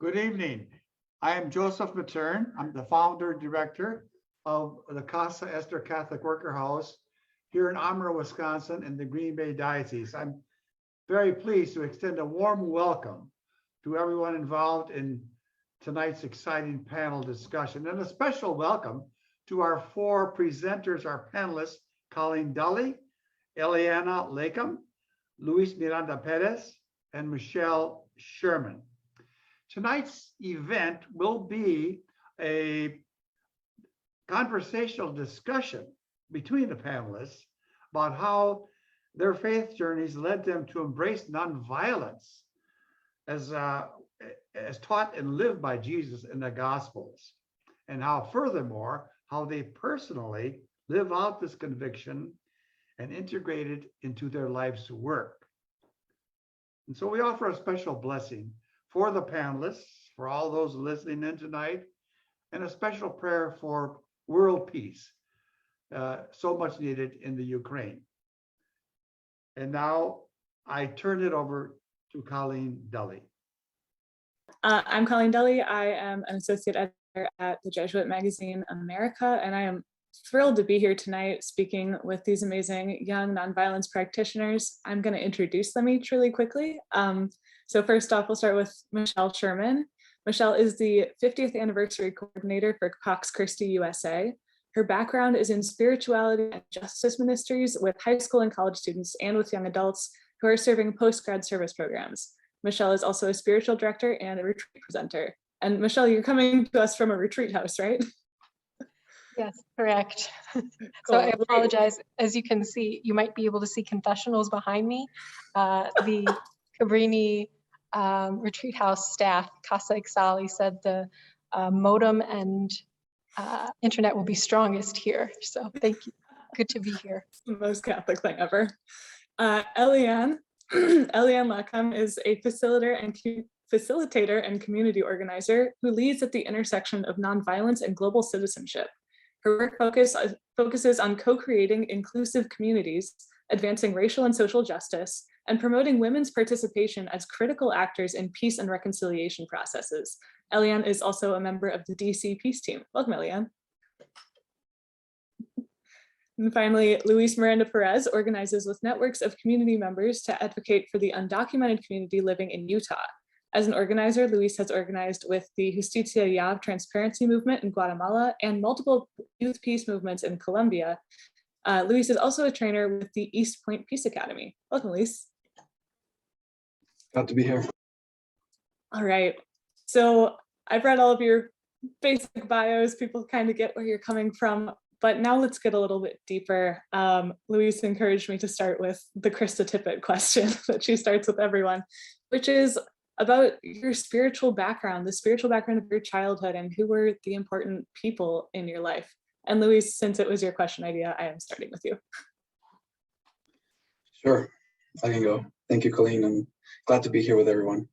Good evening. I am Joseph Matern. I'm the founder director of the Casa Esther Catholic Worker House here in Amara, Wisconsin, in the Green Bay Diocese. I'm very pleased to extend a warm welcome to everyone involved in tonight's exciting panel discussion, and a special welcome to our four presenters, our panelists, Colleen Dulle, Eliana Lakem, Luis Miranda Perez, and Michelle Sherman. Tonight's event will be a conversational discussion between the panelists about how their faith journeys led them to embrace nonviolence as taught and lived by Jesus in the Gospels, and how furthermore, how they personally live out this conviction and integrate it into their life's work. And so we offer a special blessing for the panelists, for all those listening in tonight, and a special prayer for world peace, so much needed in the Ukraine. And now I turn it over to Colleen Dulle. I'm Colleen Dulle. I am an associate editor at the Jesuit magazine America, and I am thrilled to be here tonight speaking with these amazing young nonviolence practitioners. I'm going to introduce them each really quickly. So first off, we'll start with Michelle Sherman. Michelle is the 50th anniversary coordinator for Cox Christie USA. Her background is in spirituality and justice ministries with high school and college students and with young adults who are serving post-grad service programs. Michelle is also a spiritual director and a retreat presenter. And Michelle, you're coming to us from a retreat house, right? Yes, correct. Cool. So I apologize. As you can see, you might be able to see confessionals behind me. The Cabrini retreat house staff, Casa Ixali, said the modem and internet will be strongest here. So thank you. Good to be here. It's the most Catholic thing ever. Eliane Lakem is a facilitator and community organizer who leads at the intersection of nonviolence and global citizenship. Her work focuses on co-creating inclusive communities, advancing racial and social justice, and promoting women's participation as critical actors in peace and reconciliation processes. Eliane is also a member of the DC Peace Team. Welcome, Eliane. And finally, Luis Miranda Perez organizes with networks of community members to advocate for the undocumented community living in Utah. As an organizer, Luis has organized with the Justicia Ya transparency movement in Guatemala and multiple youth peace movements in Colombia. Luis is also a trainer with the East Point Peace Academy. Welcome, Luis. Glad to be here. All right. So I've read all of your basic bios. People kind of get where you're coming from. But now let's get a little bit deeper. Luis encouraged me to start with the Krista Tippett question that she starts with everyone, which is about your spiritual background, the spiritual background of your childhood, and who were the important people in your life. And Luis, since it was your question idea, I am starting with you. Sure, I can go. Thank you, Colleen. I'm glad to be here with everyone.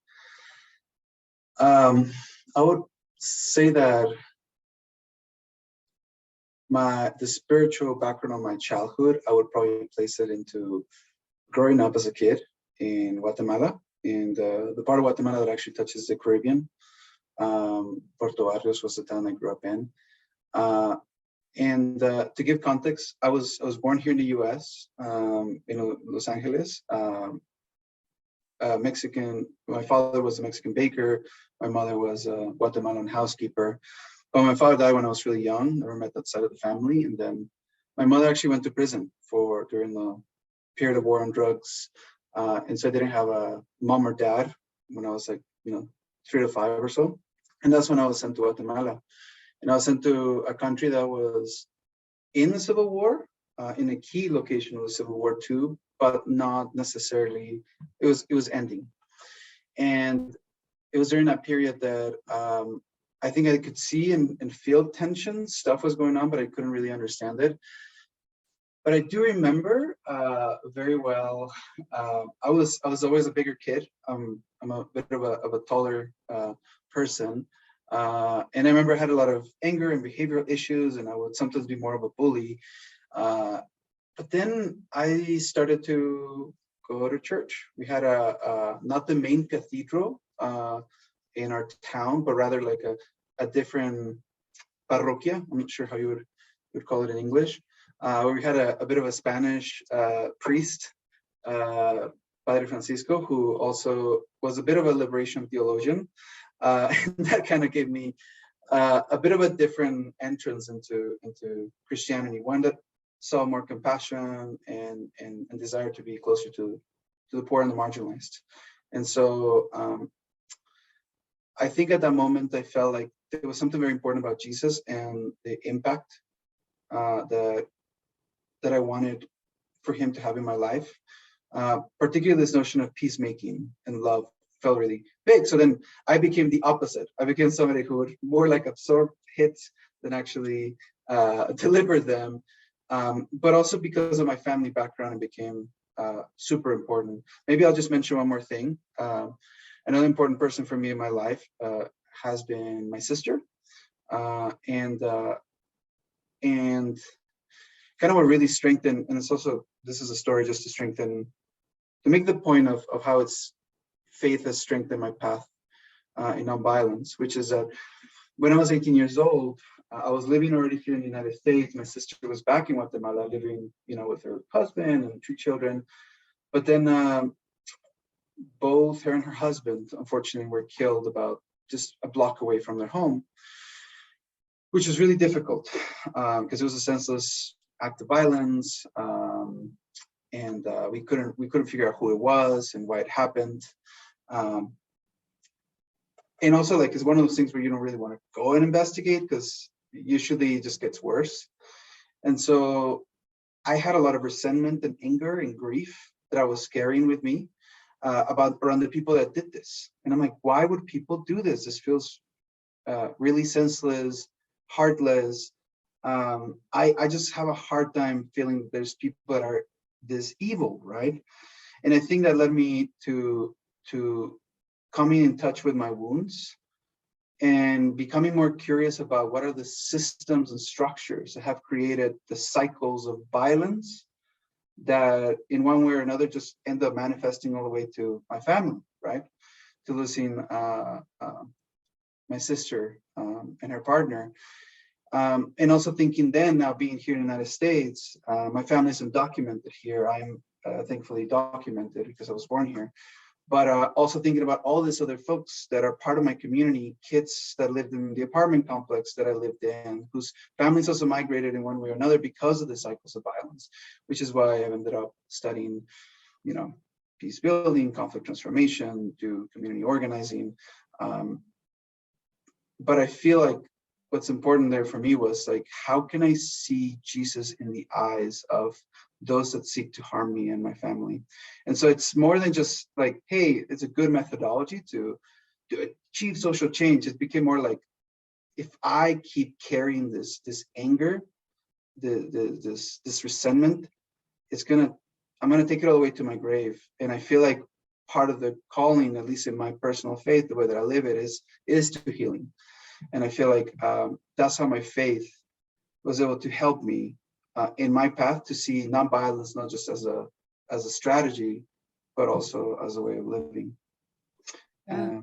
I would say that the spiritual background of my childhood, I would probably place it into growing up as a kid in Guatemala, in the part of Guatemala that actually touches the Caribbean. Puerto Barrios was the town I grew up in. And to give context, I was born here in the U.S., in Los Angeles. Mexican. My father was a Mexican baker. My mother was a Guatemalan housekeeper. But my father died when I was really young. Never met that side of the family. And then my mother actually went to prison during the period of war on drugs. And so I didn't have a mom or dad when I was like, 3 to 5 or so. And that's when I was sent to Guatemala. And I was sent to a country that was in the Civil War, in a key location of the Civil War too, but not necessarily, it was ending. And it was during that period that I think I could see and feel tension. Stuff was going on, but I couldn't really understand it. But I do remember very well. I was always a bigger kid. I'm a bit of a taller person, and I remember I had a lot of anger and behavioral issues, and I would sometimes be more of a bully. But then I started to go to church. We had not the main cathedral, in our town, but rather like a different parroquia. I'm not sure how you would call it in English. Where we had a bit of a Spanish priest, Padre Francisco, who also was a bit of a liberation theologian. And that kind of gave me a bit of a different entrance into Christianity, one that saw more compassion and desire to be closer to the poor and the marginalized. And so I think at that moment, I felt like there was something very important about Jesus and the impact that I wanted for him to have in my life. Particularly this notion of peacemaking and love felt really big. So then I became the opposite. I became somebody who would more like absorb hits than actually deliver them. But also because of my family background, it became super important. Maybe I'll just mention one more thing. Another important person for me in my life has been my sister. And kind of what really strengthened, and it's also, this is a story just to strengthen, to make the point of how faith has strengthened my path in nonviolence, which is that when I was 18 years old, I was living already here in the United States. My sister was back in Guatemala, living, with her husband and 2 children. But then both her and her husband, unfortunately, were killed about just a block away from their home, which was really difficult because it was a senseless act of violence, and we couldn't figure out who it was and why it happened. And also, like, it's one of those things where you don't really want to go and investigate because usually it just gets worse. And so I had a lot of resentment and anger and grief that I was carrying with me around the people that did this. And I'm like, why would people do this? This feels really senseless, heartless. I just have a hard time feeling there's people that are this evil, right? And I think that led me to coming in touch with my wounds and becoming more curious about what are the systems and structures that have created the cycles of violence that in one way or another just end up manifesting all the way to my family, right? To losing my sister and her partner. And also thinking then, now being here in the United States, my family isn't documented here. I'm thankfully documented because I was born here. But also thinking about all these other folks that are part of my community, kids that lived in the apartment complex that I lived in, whose families also migrated in one way or another because of the cycles of violence, which is why I've ended up studying, peace building, conflict transformation, do community organizing. But I feel like what's important there for me was like, how can I see Jesus in the eyes of those that seek to harm me and my family? And so it's more than just like, hey, it's a good methodology to achieve social change. It became more like, if I keep carrying this anger, this resentment, I'm gonna take it all the way to my grave. And I feel like part of the calling, at least in my personal faith, the way that I live it is to healing. And I feel like that's how my faith was able to help me in my path to see nonviolence not just as a strategy, but also as a way of living. Yeah.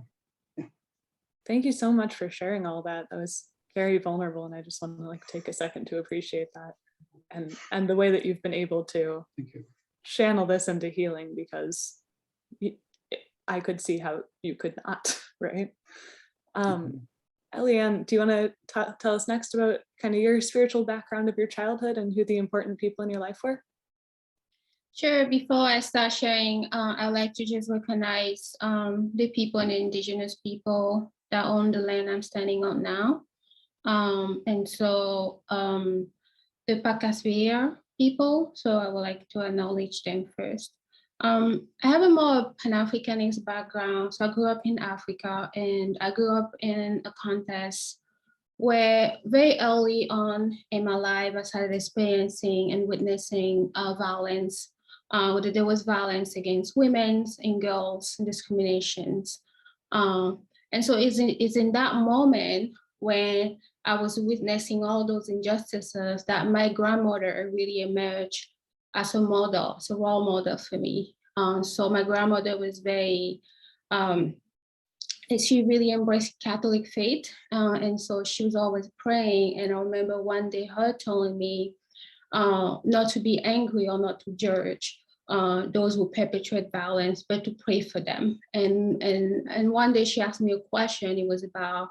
Thank you so much for sharing all that. That was very vulnerable, and I just want to take a second to appreciate that, and the way that you've been able to channel this into healing, because I could see how you could not, right? Eliane, do you want to tell us next about kind of your spiritual background of your childhood and who the important people in your life were? Sure. Before I start sharing, I'd like to just recognize the people and the indigenous people that own the land I'm standing on now. And so the Pakasvia people, so I would like to acknowledge them first. I have a more Pan-Africanist background. So I grew up in Africa, and I grew up in a context where very early on in my life, I started experiencing and witnessing violence. Whether there was violence against women and girls, and discriminations. And so it's in that moment when I was witnessing all those injustices that my grandmother really emerged as a model, as a role model for me. So my grandmother was very she really embraced Catholic faith. And so she was always praying. And I remember one day her telling me not to be angry or not to judge those who perpetrate violence, but to pray for them. And one day she asked me a question. It was about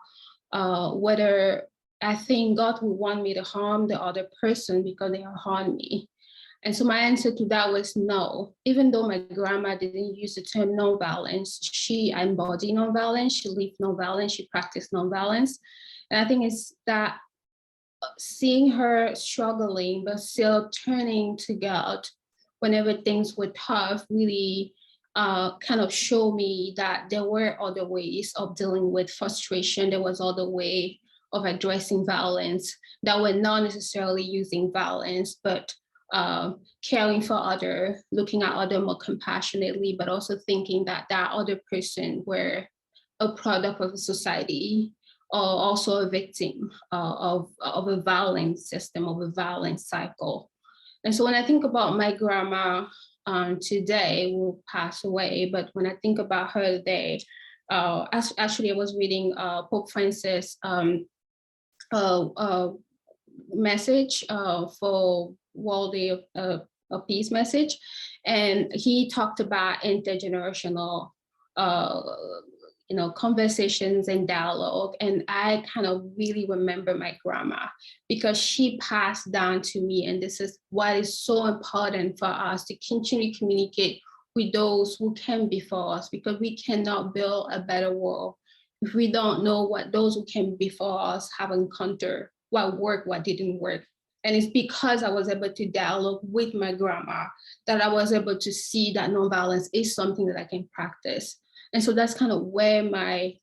whether I think God would want me to harm the other person because they have harmed me. And so my answer to that was no. Even though my grandma didn't use the term nonviolence, she embodied nonviolence, she lived nonviolence, she practiced nonviolence. And I think it's that seeing her struggling, but still turning to God whenever things were tough, really kind of showed me that there were other ways of dealing with frustration. There was other way of addressing violence that were not necessarily using violence, but caring for other, looking at other more compassionately, but also thinking that that other person were a product of a society or also a victim of a violent system, of a violent cycle. And so when I think about my grandma today, who passed away, but when I think about her today, actually I was reading Pope Francis' message for World Day of Peace message. And he talked about intergenerational conversations and dialogue. And I kind of really remember my grandma because she passed down to me. And this is what is so important for us to continue to communicate with those who came before us, because we cannot build a better world if we don't know what those who came before us have encountered, what worked, what didn't work. And it's because I was able to dialogue with my grandma that I was able to see that nonviolence is something that I can practice. And so that's kind of where my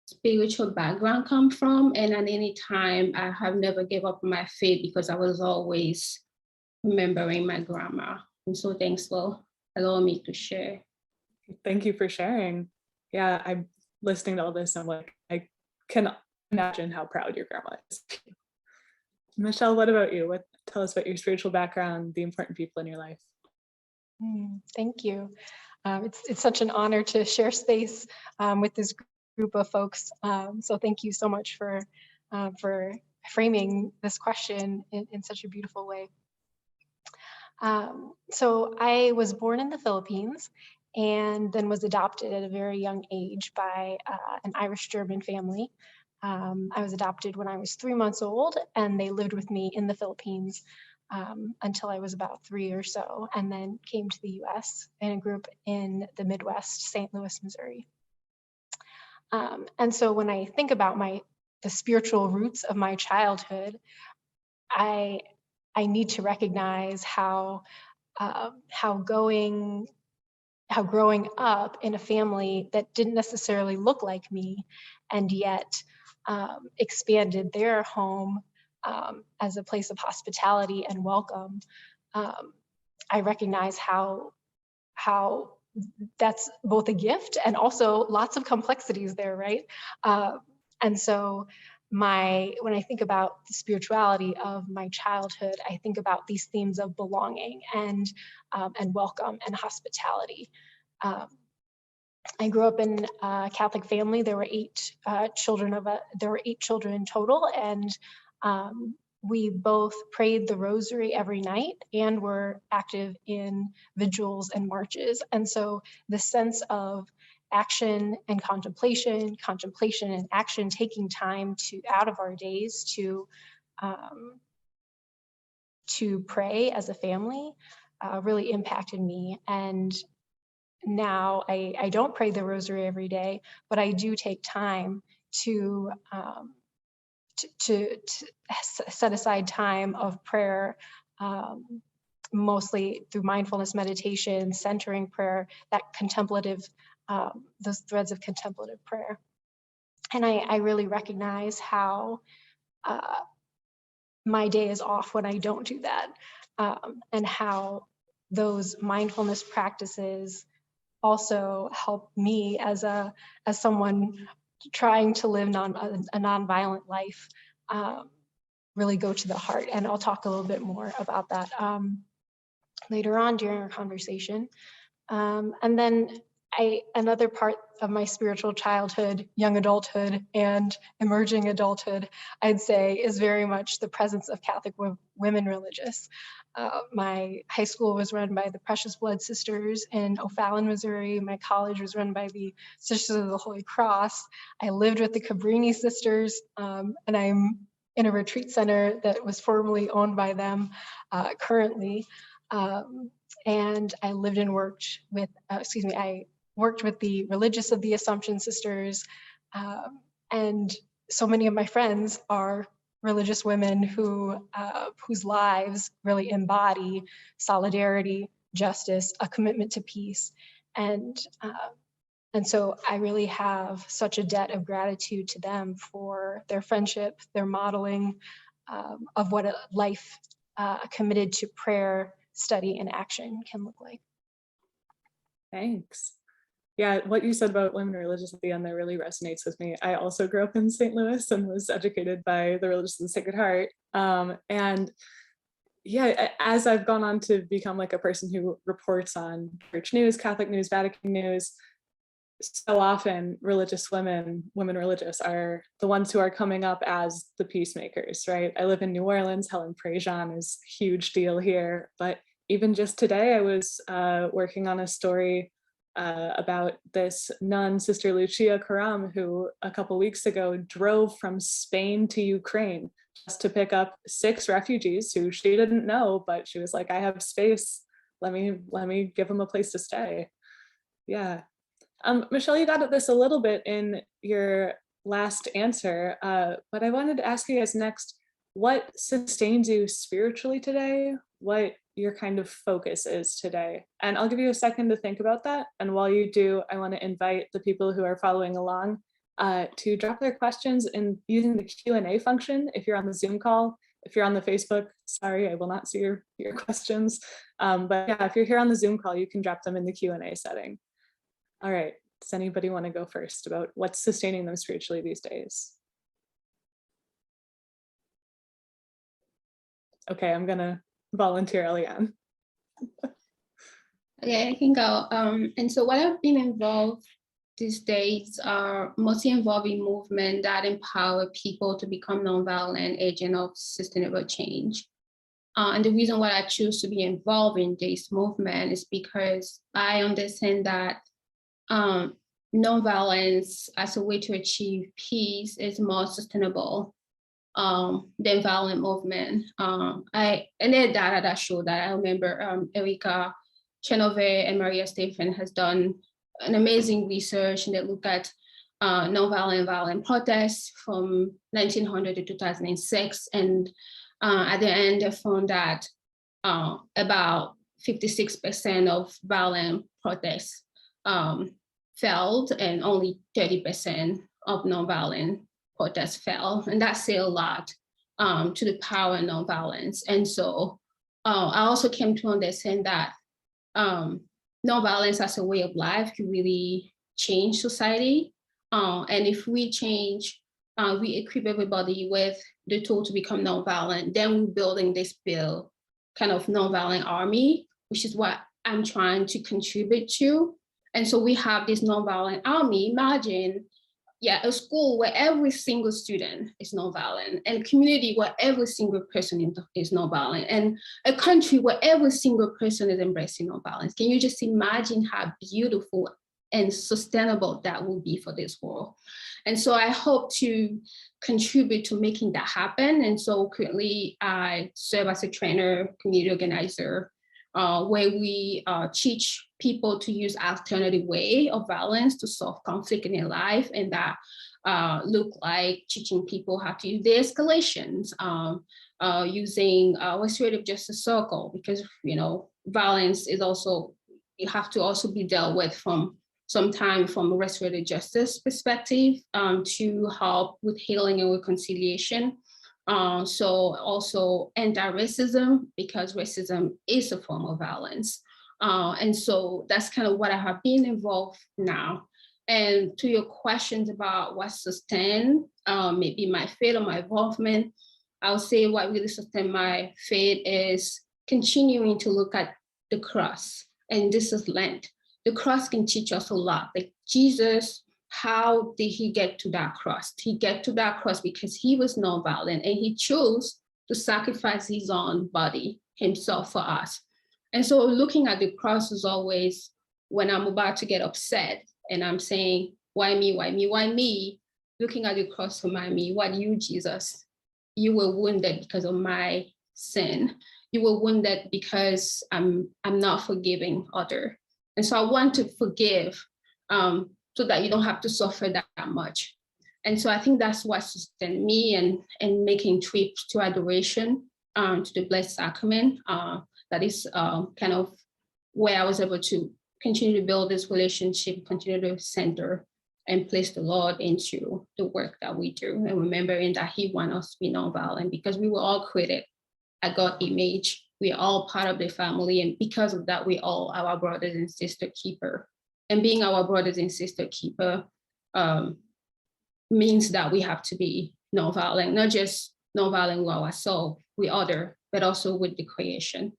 spiritual background comes from. And at any time, I have never gave up my faith because I was always remembering my grandma. And so thanks for allowing me to share. Thank you for sharing. Yeah, I'm listening to all this. I'm like, I can imagine how proud your grandma is. Michelle, what about you? Tell us about your spiritual background, the important people in your life. Thank you. It's such an honor to share space with this group of folks. So thank you so much for framing this question in such a beautiful way. So I was born in the Philippines and then was adopted at a very young age by an Irish-German family. I was adopted when I was 3 months old, and they lived with me in the Philippines until I was about 3 or so, and then came to the US and I grew up in the Midwest, St. Louis, Missouri. And so when I think about the spiritual roots of my childhood, I need to recognize how growing up in a family that didn't necessarily look like me, and yet expanded their home as a place of hospitality and welcome. I recognize how that's both a gift and also lots of complexities there, right? And so when I think about the spirituality of my childhood, I think about these themes of belonging and welcome and hospitality. I grew up in a Catholic family. There were 8 children in total, and we both prayed the rosary every night and were active in vigils and marches. And so the sense of action and contemplation and action, taking time out of our days to pray as a family really impacted me. And now I don't pray the rosary every day, but I do take time to set aside time of prayer, mostly through mindfulness meditation, centering prayer, that contemplative, those threads of contemplative prayer. And I really recognize how my day is off when I don't do that, and how those mindfulness practices also help me as someone trying to live a nonviolent life, really go to the heart. And I'll talk a little bit more about that later on during our conversation. And then Another part of my spiritual childhood, young adulthood, and emerging adulthood, I'd say, is very much the presence of Catholic women religious. My high school was run by the Precious Blood Sisters in O'Fallon, Missouri. My college was run by the Sisters of the Holy Cross. I lived with the Cabrini Sisters, and I'm in a retreat center that was formerly owned by them currently. And I lived and worked with, I worked with the Religious of the Assumption Sisters. And so many of my friends are religious women who whose lives really embody solidarity, justice, a commitment to peace. And so I really have such a debt of gratitude to them for their friendship, their modeling of what a life committed to prayer, study, and action can look like. Thanks. Yeah, what you said about women religious at the end there really resonates with me. I also grew up in St. Louis and was educated by the Religious of the Sacred Heart. And yeah, as I've gone on to become like a person who reports on church news, Catholic news, Vatican news, so often religious women religious are the ones who are coming up as the peacemakers, right? I live in New Orleans. Helen Prejean is a huge deal here. But even just today, I was working on a story about this nun, Sister Lucia Karam, who a couple weeks ago drove from Spain to Ukraine just to pick up 6 refugees who she didn't know, but she was like, I have space. Let me give them a place to stay. Yeah. Michelle, you got at this a little bit in your last answer, but I wanted to ask you guys next, what sustains you spiritually today? What your kind of focus is today? And I'll give you a second to think about that. And while you do, I want to invite the people who are following along to drop their questions in using the Q&A function if you're on the Zoom call. If you're on the Facebook, sorry, I will not see your questions. But yeah, if you're here on the Zoom call, you can drop them in the Q&A setting. All right, does anybody want to go first about what's sustaining them spiritually these days? Okay, I'm gonna volunteer, Eliane. Okay, I can go. And so what I've been involved these days are mostly involving movement that empower people to become nonviolent agent of sustainable change. And the reason why I choose to be involved in this movement is because I understand that nonviolence as a way to achieve peace is more sustainable than violent movement. And there are data that show that. I remember Erika Chenove and Maria Stephen has done an amazing research, and they look at nonviolent and violent protests from 1900 to 2006. And at the end, they found that about 56% of violent protests failed, and only 30% of nonviolent protests failed. And that says a lot to the power of nonviolence. And so I also came to understand that nonviolence as a way of life can really change society. And if we change, we equip everybody with the tool to become nonviolent, then we're building this kind of nonviolent army, which is what I'm trying to contribute to. And so we have this nonviolent army. Imagine, a school where every single student is nonviolent, and a community where every single person is nonviolent, and a country where every single person is embracing nonviolence. Can you just imagine how beautiful and sustainable that will be for this world? And so I hope to contribute to making that happen. And so currently I serve as a trainer, community organizer, where we teach people to use alternative way of violence to solve conflict in their life. And that look like teaching people how to use de-escalations, using restorative justice circle, because, violence is also, you have to also be dealt with sometimes from a restorative justice perspective to help with healing and reconciliation. So also anti-racism, because racism is a form of violence. And so that's kind of what I have been involved now. And to your questions about what sustained maybe my faith or my involvement, I would say what really sustained my faith is continuing to look at the cross. And this is Lent. the cross can teach us a lot. Like Jesus, how did he get to that cross? He get to that cross because he was nonviolent and he chose to sacrifice his own body himself for us. And so looking at the cross is always when I'm about to get upset and I'm saying, why me, why me, why me? Looking at the cross remind me, what you, Jesus? You were wounded because of my sin. You were wounded because I'm not forgiving other. And so I want to forgive so that you don't have to suffer that much. And so I think that's what sustained me and making trips to adoration, to the Blessed Sacrament. That is kind of where I was able to continue to build this relationship, continue to center and place the Lord into the work that we do. And remembering that he wants us to be nonviolent because we were all created at God's image. We are all part of the family. And because of that, we all are our brothers and sister keeper. And being our brothers and sister keeper means that we have to be nonviolent, not just nonviolent with ourselves, with other, but also with the creation.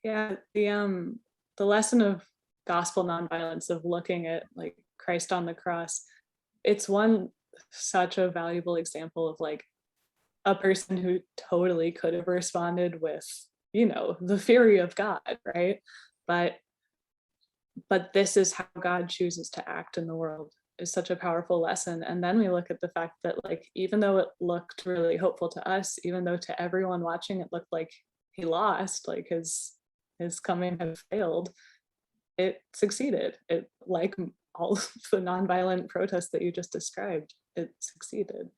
Yeah, the lesson of gospel nonviolence, of looking at like Christ on the cross, it's such a valuable example of like a person who totally could have responded with, the fury of God, right? But this is how God chooses to act in the world, is such a powerful lesson. And then we look at the fact that like, even though it looked really hopeful to us, even though to everyone watching it looked like he lost, like his coming had failed, it succeeded. It, like all of the nonviolent protests that you just described, it succeeded.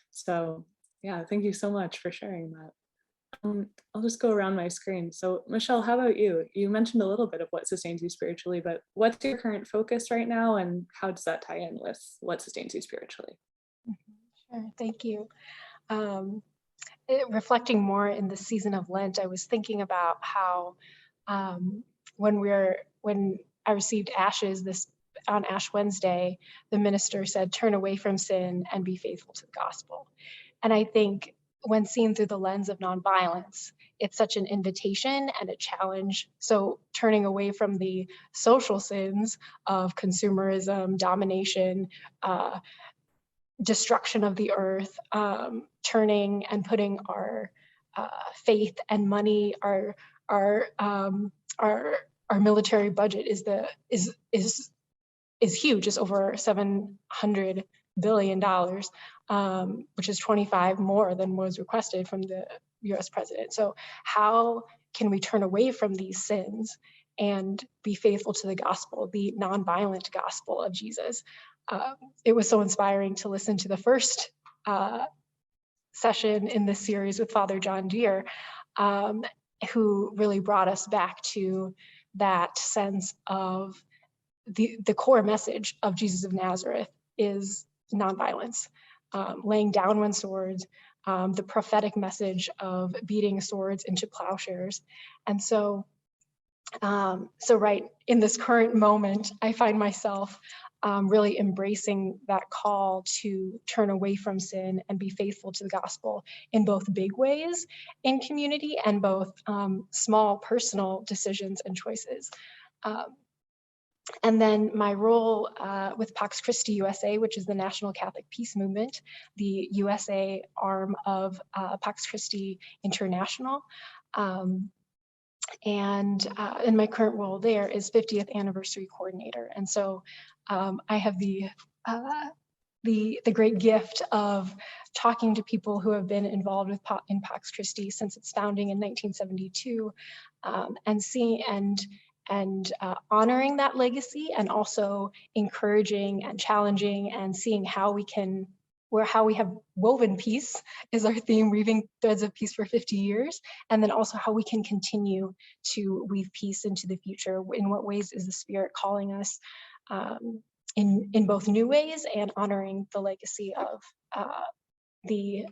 So yeah, thank you so much for sharing that. I'll just go around my screen. So Michelle, how about you? You mentioned a little bit of what sustains you spiritually, but what's your current focus right now and how does that tie in with what sustains you spiritually? Sure, thank you. Reflecting more in the season of Lent, I was thinking about how when I received ashes on Ash Wednesday, the minister said, turn away from sin and be faithful to the gospel. And I think when seen through the lens of nonviolence, it's such an invitation and a challenge. So turning away from the social sins of consumerism, domination, destruction of the earth, turning and putting our faith and money, our military budget is huge. It's over $700 billion, which is 25 more than was requested from the U.S. president. So how can we turn away from these sins and be faithful to the gospel, the nonviolent gospel of Jesus? It was so inspiring to listen to the first session in this series with Father John Deere, who really brought us back to that sense of the core message of Jesus of Nazareth is nonviolence, laying down one's swords, the prophetic message of beating swords into plowshares. And so right in this current moment, I find myself really embracing that call to turn away from sin and be faithful to the gospel in both big ways in community and both small personal decisions and choices. And then my role with Pax Christi USA, which is the National Catholic Peace Movement, the USA arm of Pax Christi International. And my current role there is 50th anniversary coordinator. And so I have the great gift of talking to people who have been involved with in Pax Christi since its founding in 1972, and seeing and honoring that legacy, and also encouraging and challenging and seeing how we have woven peace is our theme, weaving threads of peace for 50 years. And then also how we can continue to weave peace into the future. In what ways is the Spirit calling us in both new ways and honoring the legacy of the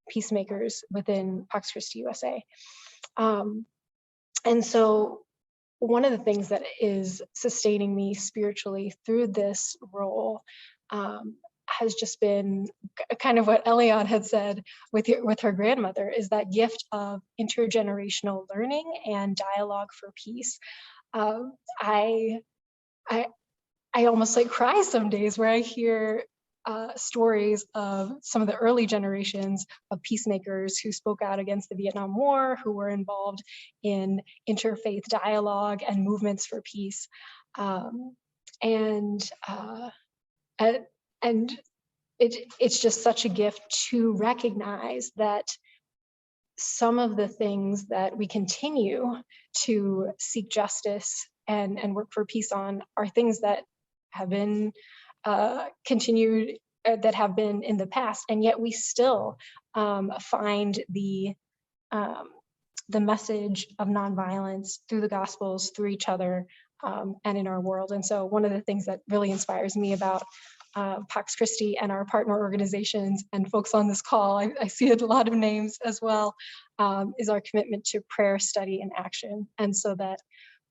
peacemakers within Pax Christi USA. And so one of the things that is sustaining me spiritually through this role has just been kind of what Elion had said with her grandmother, is that gift of intergenerational learning and dialogue for peace. I almost like cry some days where I hear stories of some of the early generations of peacemakers who spoke out against the Vietnam War, who were involved in interfaith dialogue and movements for peace. And it's just such a gift to recognize that some of the things that we continue to seek justice and work for peace on are things that have been continued, that have been in the past, and yet we still find the message of nonviolence through the Gospels, through each other, and in our world. And so one of the things that really inspires me about Pax Christi and our partner organizations and folks on this call, I see a lot of names as well, is our commitment to prayer, study, and action. And so that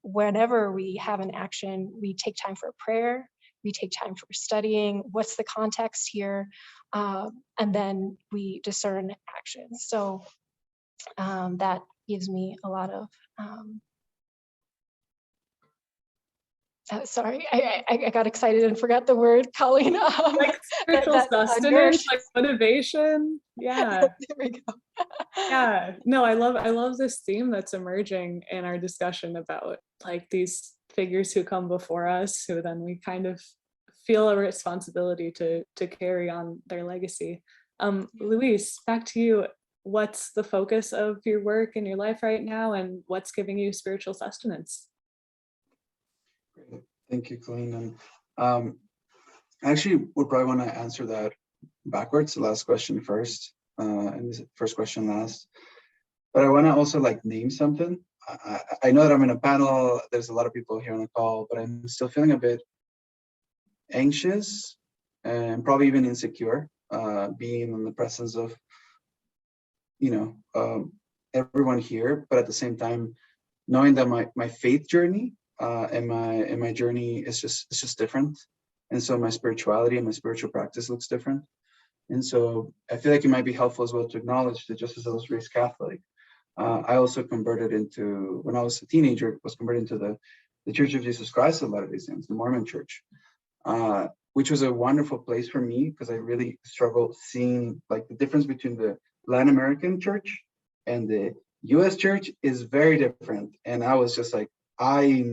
whenever we have an action, we take time for prayer, we take time for studying, what's the context here, and then we discern action. So that gives me a lot of, sorry, I got excited and forgot the word, Colleen. Like spiritual sustenance, like motivation. Yeah. There we go. Yeah. No, I love this theme that's emerging in our discussion about like these figures who come before us, who then we kind of feel a responsibility to carry on their legacy. Luis, back to you. What's the focus of your work in your life right now, and what's giving you spiritual sustenance? Great. Thank you, Colleen. And actually, would probably want to answer that backwards, the last question first, and the first question last. But I want to also like name something. I know that I'm in a panel, there's a lot of people here on the call, but I'm still feeling a bit anxious and probably even insecure, being in the presence of, everyone here, but at the same time, knowing that my faith journey and my journey is just different. And so my spirituality and my spiritual practice looks different. And so I feel like it might be helpful as well to acknowledge that just as I was raised Catholic, I also converted into, when I was a teenager, was converted into the Church of Jesus Christ of Latter-day Saints, the Mormon Church, which was a wonderful place for me because I really struggled seeing like the difference between the Latin American church and the US church is very different. And I was just like, I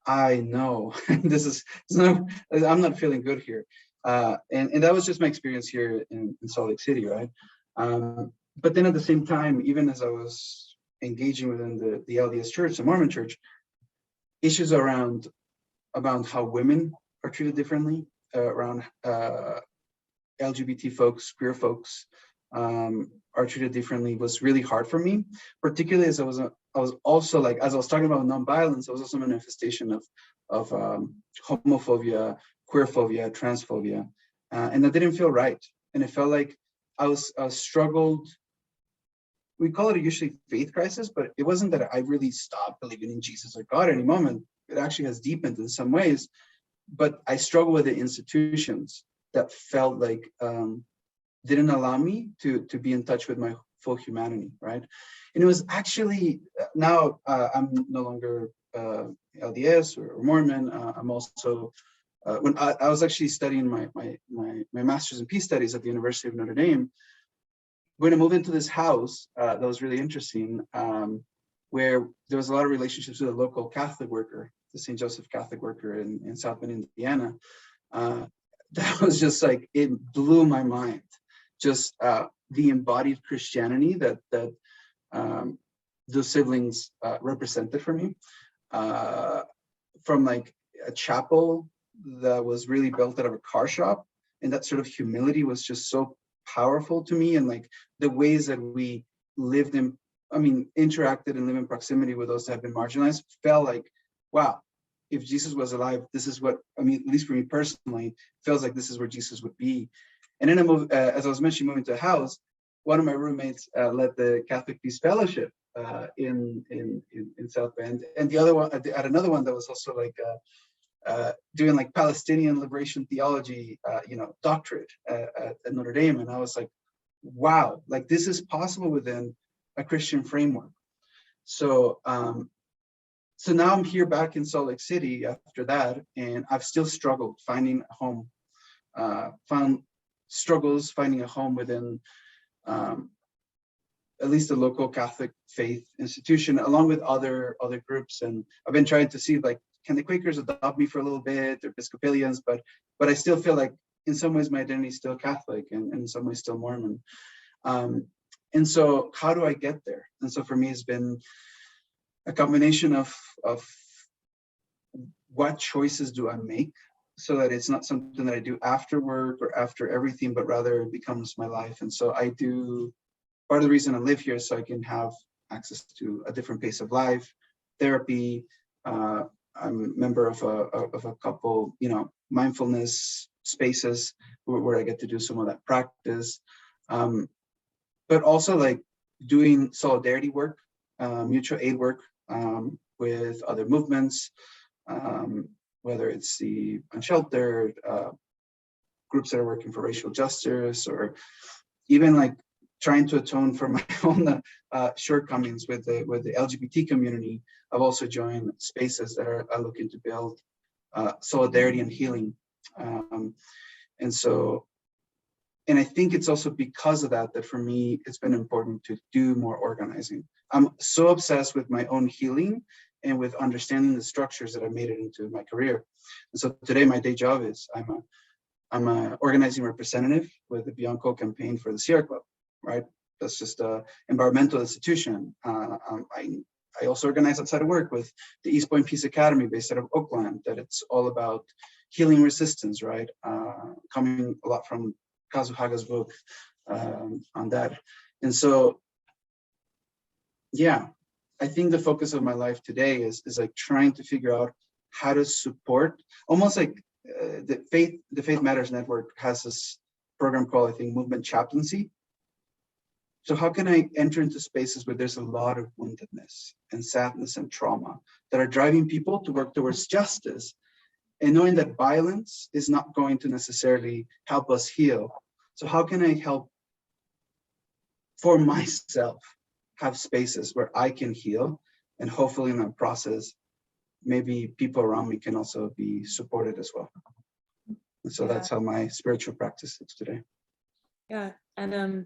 know I'm not feeling good here. And that was just my experience here in Salt Lake City, right? But then at the same time, even as I was engaging within the LDS church, the Mormon church, issues around how women are treated differently, around LGBT folks, queer folks are treated differently was really hard for me, particularly as I was also like, as I was talking about nonviolence, I was also a manifestation of homophobia, queerphobia, transphobia, and that didn't feel right. And it felt like I struggled. We call it usually faith crisis, but it wasn't that I really stopped believing in Jesus or God at any moment. It actually has deepened in some ways, but I struggle with the institutions that felt like didn't allow me to be in touch with my full humanity, right? And it was actually, now I'm no longer LDS or Mormon. I'm also, when I was actually studying my master's in peace studies at the University of Notre Dame, when I moved into this house, that was really interesting, where there was a lot of relationships with a local Catholic worker, the St. Joseph Catholic worker in South Bend, Indiana. That was just like, it blew my mind. Just the embodied Christianity that those siblings represented for me, from like a chapel that was really built out of a car shop, and that sort of humility was just so powerful to me, and like the ways that we interacted and live in proximity with those that have been marginalized felt like, wow, if Jesus was alive, this is what, at least for me personally, feels like this is where Jesus would be. And then I moved, as I was mentioning, moving to a house, one of my roommates led the Catholic Peace Fellowship in South Bend, and the other one at another one that was also like doing like Palestinian liberation theology, doctorate at Notre Dame. And I was like, wow, like this is possible within a Christian framework. So So now I'm here back in Salt Lake City after that, and I've still struggled finding a home, found struggles finding a home within at least a local Catholic faith institution, along with other groups. And I've been trying to see, like, can the Quakers adopt me for a little bit, or Episcopalians, but I still feel like in some ways my identity is still Catholic, and in some ways still Mormon. And so how do I get there? And so for me, it's been a combination of what choices do I make, so that it's not something that I do after work or after everything, but rather it becomes my life. And so I do, part of the reason I live here is so I can have access to a different pace of life, therapy. I'm a member of a couple, mindfulness spaces where I get to do some of that practice. But also, like, doing solidarity work, mutual aid work with other movements, whether it's the unsheltered, groups that are working for racial justice, or even like trying to atone for my own shortcomings with the LGBT community. I've also joined spaces that are looking to build solidarity and healing. And I think it's also because of that for me, it's been important to do more organizing. I'm so obsessed with my own healing and with understanding the structures that have made it into my career. And so today my day job is I'm a organizing representative with the Bianco campaign for the Sierra Club, right? That's just an environmental institution. I also organize outside of work with the East Point Peace Academy based out of Oakland, that it's all about healing resistance, right? Coming a lot from Kazuhaga's book on that. And so, yeah, I think the focus of my life today is like trying to figure out how to support, almost like the Faith Matters Network has this program called, I think, Movement Chaplaincy. So how can I enter into spaces where there's a lot of woundedness and sadness and trauma that are driving people to work towards justice, and knowing that violence is not going to necessarily help us heal. So how can I help for myself have spaces where I can heal, and hopefully in that process, maybe people around me can also be supported as well. And so that's how my spiritual practice is today. Yeah, and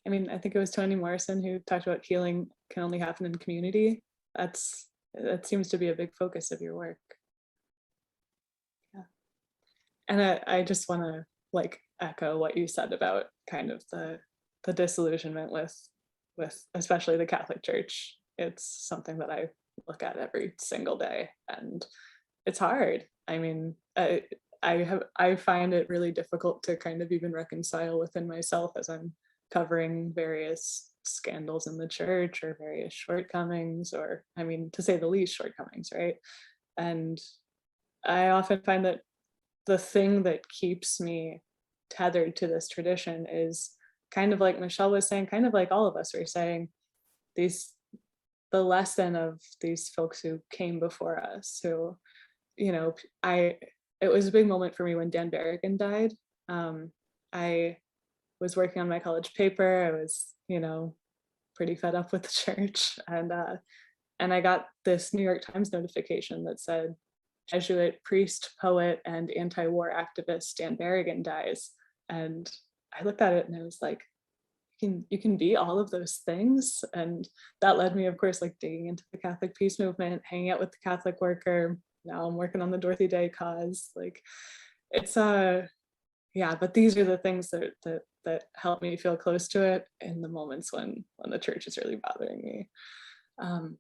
I mean, I think it was Toni Morrison who talked about healing can only happen in community. That seems to be a big focus of your work. Yeah, and I just want to like echo what you said about kind of the disillusionment with especially the Catholic Church. It's something that I look at every single day, and it's hard. I mean, I find it really difficult to kind of even reconcile within myself as I'm covering various scandals in the church or various shortcomings, or I mean, to say the least, shortcomings, right? And I often find that the thing that keeps me tethered to this tradition is kind of like Michelle was saying, kind of like all of us were saying, the lesson of these folks who came before us, who, it was a big moment for me when Dan Berrigan died. I was working on my college paper. I was, pretty fed up with the church, and I got this New York Times notification that said, Jesuit priest, poet, and anti-war activist Dan Berrigan dies. And I looked at it and I was like, you can be all of those things. And that led me, of course, like digging into the Catholic peace movement, hanging out with the Catholic Worker. Now I'm working on the Dorothy Day cause. Like, it's yeah, but these are the things that help me feel close to it in the moments when the church is really bothering me.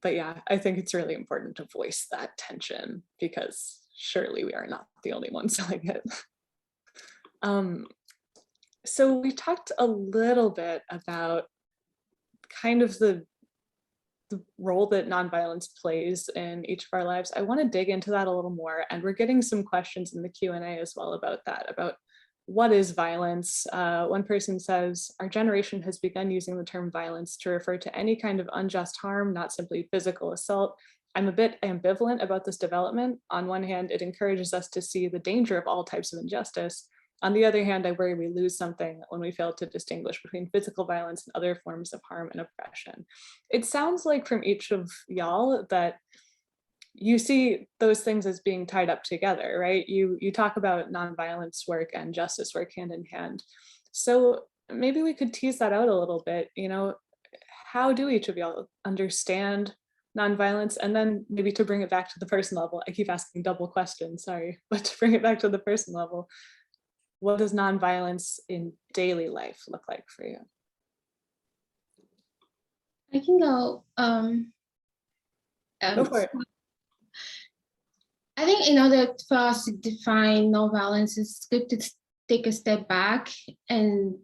But yeah, I think it's really important to voice that tension, because surely we are not the only ones feeling it. So we talked a little bit about kind of the role that nonviolence plays in each of our lives. I want to dig into that a little more, and we're getting some questions in the Q&A as well about that, about what is violence. One person says, our generation has begun using the term violence to refer to any kind of unjust harm, not simply physical assault. I'm a bit ambivalent about this development. On one hand, it encourages us to see the danger of all types of injustice. On the other hand, I worry we lose something when we fail to distinguish between physical violence and other forms of harm and oppression. It sounds like from each of y'all that you see those things as being tied up together, right? You talk about nonviolence work and justice work hand in hand. So maybe we could tease that out a little bit. How do each of y'all understand nonviolence? And then maybe to bring it back to the person level, I keep asking double questions, sorry, but to bring it back to the person level, what does nonviolence in daily life look like for you? I can go. Go for it. I think in order for us to define nonviolence, it's good to take a step back and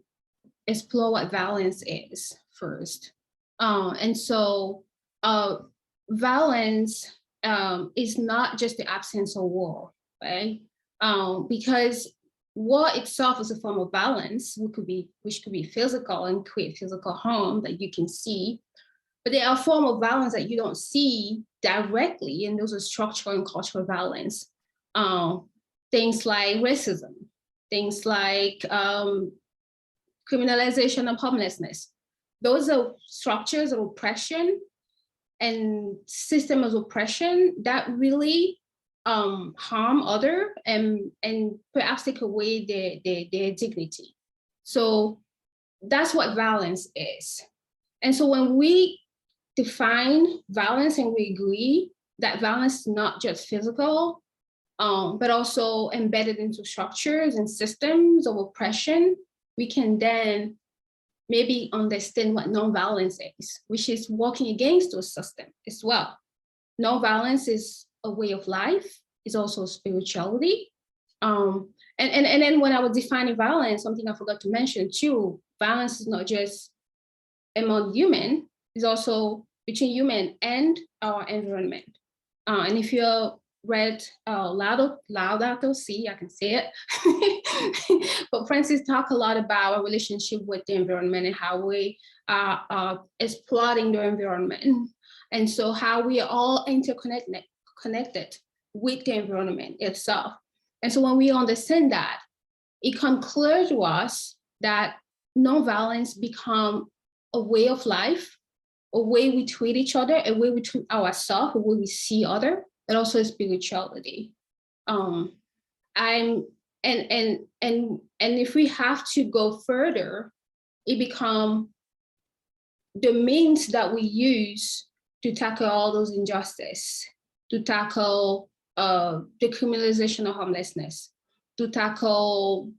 explore what violence is first. And so violence is not just the absence of war, right? Because war itself is a form of violence, which could be physical and create physical harm that you can see. But there are forms of violence that you don't see directly, and those are structural and cultural violence. Things like racism, things like criminalization of homelessness. Those are structures of oppression and systems of oppression that really harm others and perhaps take away their dignity. So that's what violence is. And so when we define violence and we agree that violence is not just physical, but also embedded into structures and systems of oppression, we can then maybe understand what nonviolence is, which is working against those systems as well. Nonviolence is a way of life, it's also spirituality. And then when I was defining violence, something I forgot to mention too, violence is not just among human, it's also between human and our environment. And if you're read Laudato Si, I can say it. But Francis talked a lot about our relationship with the environment and how we are exploiting the environment. And so how we are all connected with the environment itself. And so when we understand that, it comes clear to us that nonviolence becomes a way of life, a way we treat each other, a way we treat ourselves, a way we see others, and also spirituality. And if we have to go further, it becomes the means that we use to tackle all those injustices, to tackle the criminalization of homelessness, to tackle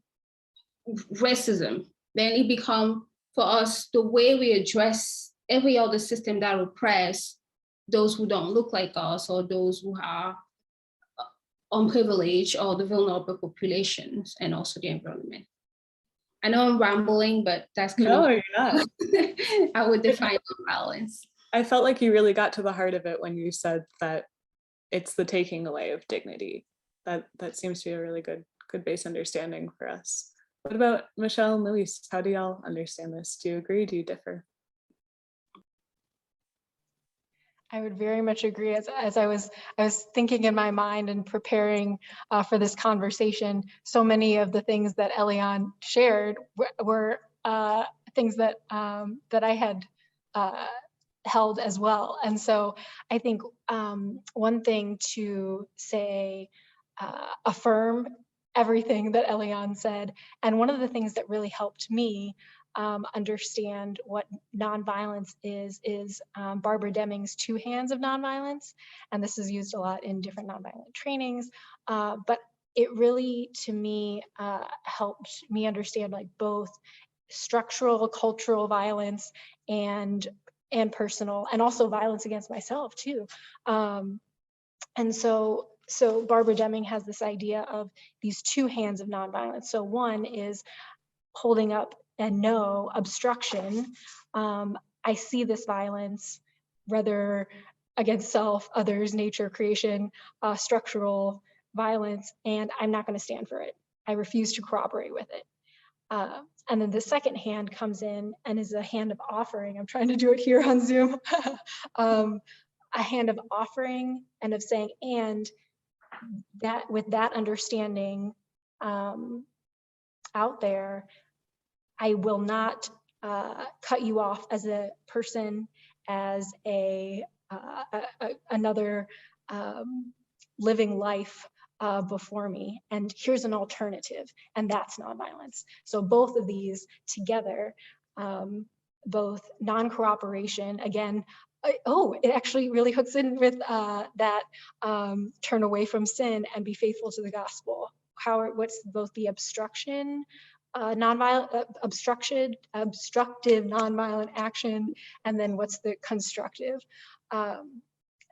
racism. Then it becomes, for us, the way we address every other system that oppress those who don't look like us or those who are unprivileged or the vulnerable populations, and also the environment. I know I'm rambling, but that's kind of you're not. I would define violence. I felt like you really got to the heart of it when you said that it's the taking away of dignity. That seems to be a really good base understanding for us. What about Michelle and Luis? How do y'all understand this? Do you agree? Do you differ? I would very much agree. As I was thinking in my mind and preparing for this conversation, so many of the things that Eliane shared were things that that I had held as well. And so I think one thing to say, affirm everything that Eliane said, and one of the things that really helped me understand what nonviolence is Barbara Deming's 2 hands of nonviolence. And this is used a lot in different nonviolent trainings, but it really, to me, helped me understand like both structural, cultural violence and personal, and also violence against myself too. And so Barbara Deming has this idea of these 2 hands of nonviolence. So one is holding up and no obstruction. I see this violence, whether against self, others, nature, creation, structural violence, and I'm not going to stand for it. I refuse to cooperate with it. And then the second hand comes in and is a hand of offering. I'm trying to do it here on Zoom. A hand of offering and of saying, and that with that understanding out there, I will not cut you off as a person, as another living life before me, and here's an alternative, and that's nonviolence. So both of these together, both non-cooperation, again, it actually really hooks in with that turn away from sin and be faithful to the gospel. What's both the obstructive nonviolent action, and then what's the constructive?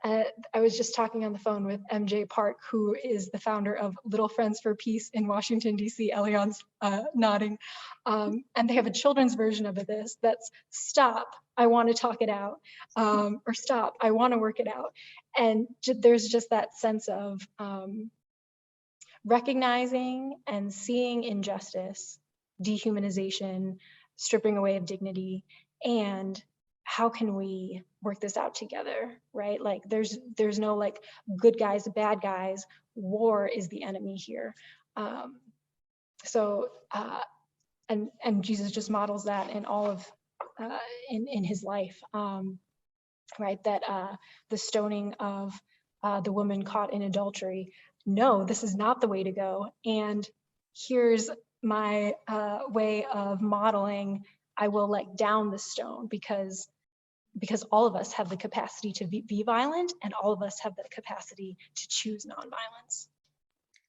I was just talking on the phone with MJ Park, who is the founder of Little Friends for Peace in Washington, D.C. Elian's nodding. And they have a children's version of this that's stop, I want to talk it out, or stop, I want to work it out. And there's just that sense of recognizing and seeing injustice, dehumanization, stripping away of dignity, and how can we work this out together, right? Like there's no like good guys, bad guys. War is the enemy here. And Jesus just models that in all of in his life, right? That the stoning of the woman caught in adultery. No, this is not the way to go. And here's my way of modeling. I will let down the stone because all of us have the capacity to be violent, and all of us have the capacity to choose nonviolence.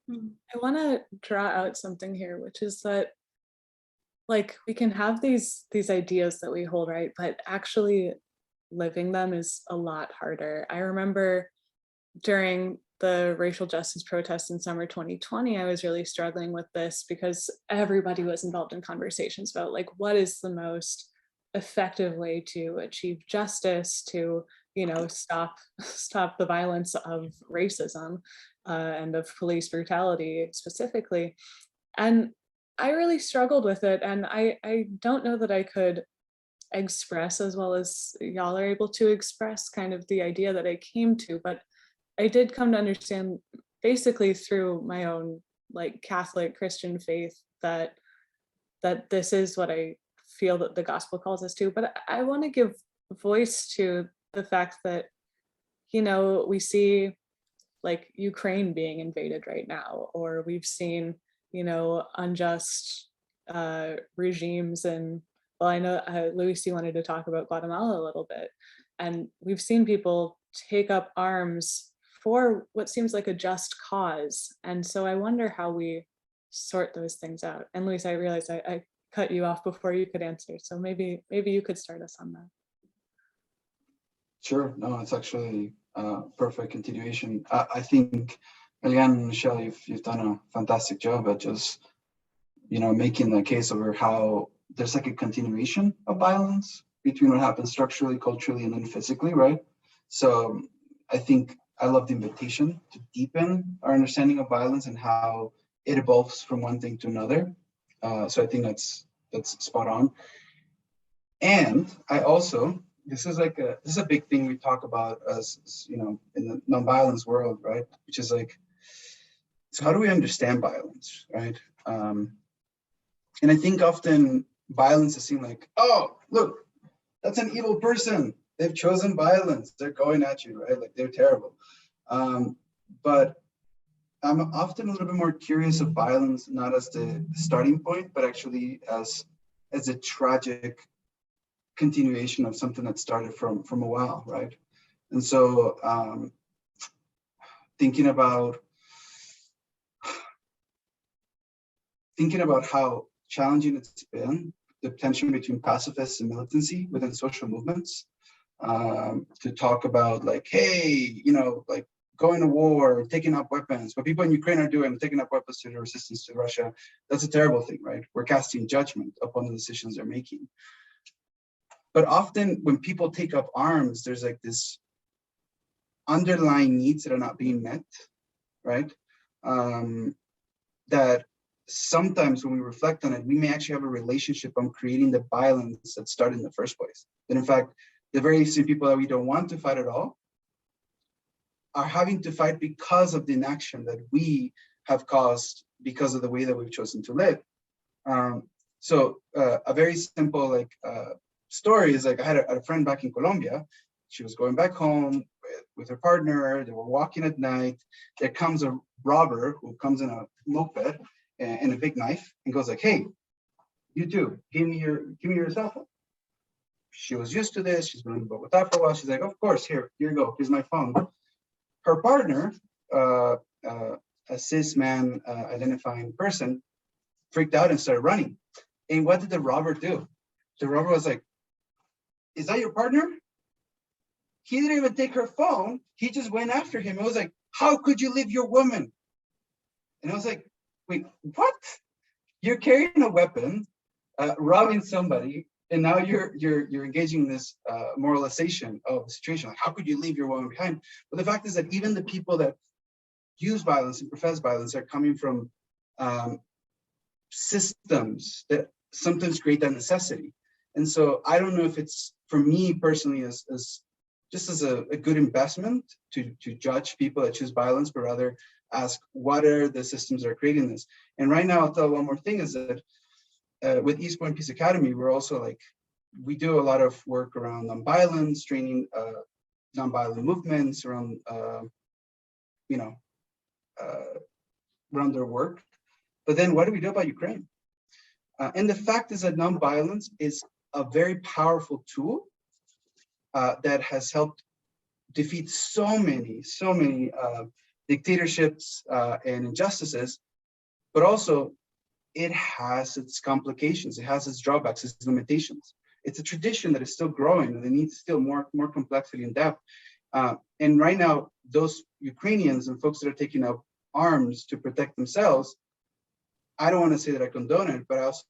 I want to draw out something here, which is that like we can have these ideas that we hold, right? But actually living them is a lot harder. I remember during the racial justice protests in summer 2020, I was really struggling with this because everybody was involved in conversations about like, what is the most effective way to achieve justice, to, you know, stop the violence of racism and of police brutality specifically. And I really struggled with it. And I don't know that I could express as well as y'all are able to express kind of the idea that I came to, but I did come to understand basically through my own like Catholic Christian faith that this is what I feel that the gospel calls us to. But I want to give voice to the fact that, you know, we see like Ukraine being invaded right now, or we've seen, you know, unjust regimes. And well, I know Lucy wanted to talk about Guatemala a little bit, and we've seen people take up arms for what seems like a just cause. And so I wonder how we sort those things out. And Luis, I realized I cut you off before you could answer. So maybe you could start us on that. Sure, no, it's actually a perfect continuation. I think, Eliane and Michelle, you've done a fantastic job at just, you know, making the case over how there's like a continuation of violence between what happens structurally, culturally, and then physically, right? So I think I love the invitation to deepen our understanding of violence and how it evolves from one thing to another. So I think that's spot on. And I also, this is a big thing we talk about as you know, in the nonviolence world, right? Which is like, so how do we understand violence, right? And I think often violence is seen like, oh, look, that's an evil person. They've chosen violence. They're going at you, right? Like they're terrible. But I'm often a little bit more curious of violence, not as the starting point, but actually as a tragic continuation of something that started from a while, right? And so thinking about how challenging it's been, the tension between pacifists and militancy within social movements, to talk about like, hey, you know, like going to war, taking up weapons, what people in Ukraine are doing, taking up weapons to the resistance to Russia, that's a terrible thing, right? We're casting judgment upon the decisions they're making. But often when people take up arms, there's like this underlying needs that are not being met, right? That sometimes when we reflect on it, we may actually have a relationship on creating the violence that started in the first place. That in fact, the very same people that we don't want to fight at all are having to fight because of the inaction that we have caused because of the way that we've chosen to live. So a very simple story is like, I had a friend back in Colombia. She was going back home. with her partner. They were walking at night. There comes a robber who comes in a moped and a big knife and goes like, "Hey, you two, give me your cell phone." She was used to this. She's been in Bogota for a while. She's like, "Of course, here you go. Here's my phone." Her partner, a cis man identifying person, freaked out and started running. And what did the robber do? The robber was like, "Is that your partner?" He didn't even take her phone. He just went after him. It was like, "How could you leave your woman?" And I was like, "Wait, what? You're carrying a weapon, robbing somebody, and now you're engaging in this moralization of the situation. Like, how could you leave your woman behind?" But the fact is that even the people that use violence and profess violence are coming from systems that sometimes create that necessity. And so I don't know if it's, for me personally, as just as a good investment to judge people that choose violence, but rather ask, what are the systems that are creating this? And right now, I'll tell one more thing is that with East Point Peace Academy, we're also like, we do a lot of work around nonviolence, training nonviolent movements around, around their work. But then what do we do about Ukraine? And the fact is that nonviolence is a very powerful tool that has helped defeat so many dictatorships and injustices, but also it has its complications, it has its drawbacks, its limitations. It's a tradition that is still growing and it needs still more complexity and depth. And right now, those Ukrainians and folks that are taking up arms to protect themselves, I don't want to say that I condone it, but I also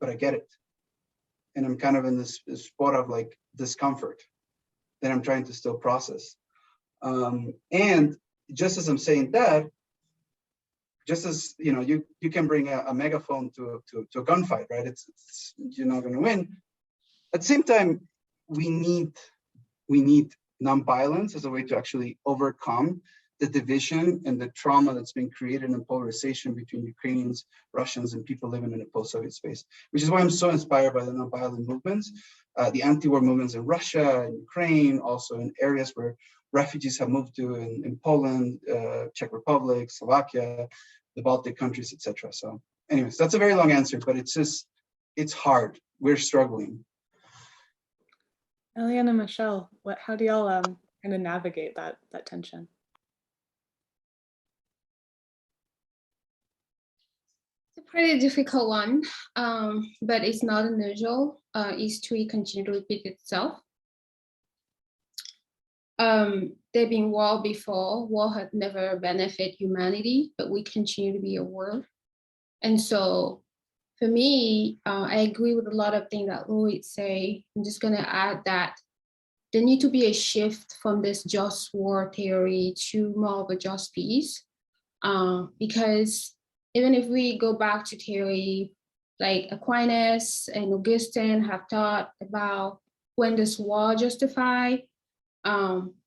but I get it. And I'm kind of in this spot of like discomfort that I'm trying to still process. And just as I'm saying that, just as you can bring a megaphone to a gunfight, right? It's you're not going to win. At the same time, we need nonviolence as a way to actually overcome the division and the trauma that's been created in polarization between Ukrainians, Russians, and people living in a post-Soviet space, which is why I'm so inspired by the nonviolent movements, the anti-war movements in Russia and Ukraine, also in areas where refugees have moved to in Poland, Czech Republic, Slovakia, the Baltic countries, etc. So anyways, that's a very long answer, but it's hard. We're struggling. Eliane and Michelle, how do y'all kind of navigate that tension? It's a pretty difficult one, but it's not unusual. History continues to repeat itself. There've been war before. War had never benefited humanity, but we continue to be a war. And so for me, I agree with a lot of things that Louis say. I'm just going to add that there needs to be a shift from this just war theory to more of a just peace. Because even if we go back to theory, like Aquinas and Augustine have thought about when this war justified,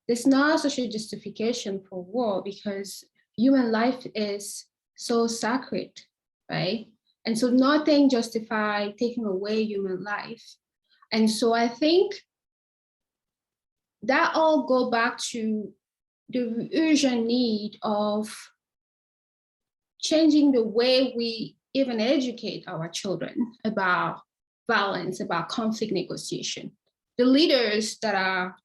there's not such a justification for war because human life is so sacred, right? And so nothing justifies taking away human life. And so I think that all go back to the urgent need of changing the way we even educate our children about violence, about conflict negotiation. The leaders that are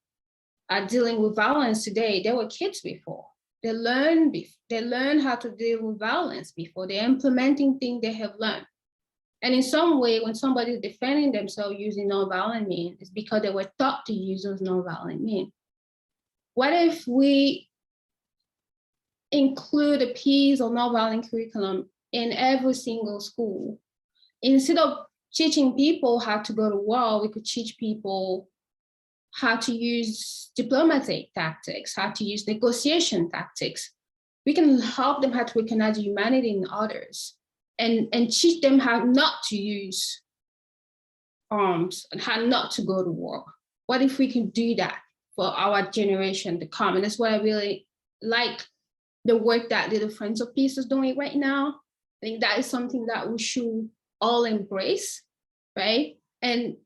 dealing with violence today, they were kids before. They learn how to deal with violence before. They're implementing things they have learned. And in some way, when somebody is defending themselves using nonviolent means, it's because they were taught to use those nonviolent means. What if we include a piece of nonviolent curriculum in every single school? Instead of teaching people how to go to war, we could teach people how to use diplomatic tactics, how to use negotiation tactics. We can help them how to recognize humanity in others and teach them how not to use arms and how not to go to war. What if we can do that for our generation to come? And that's why I really like the work that the Friends of Peace is doing right now. I think that is something that we should all embrace, right? And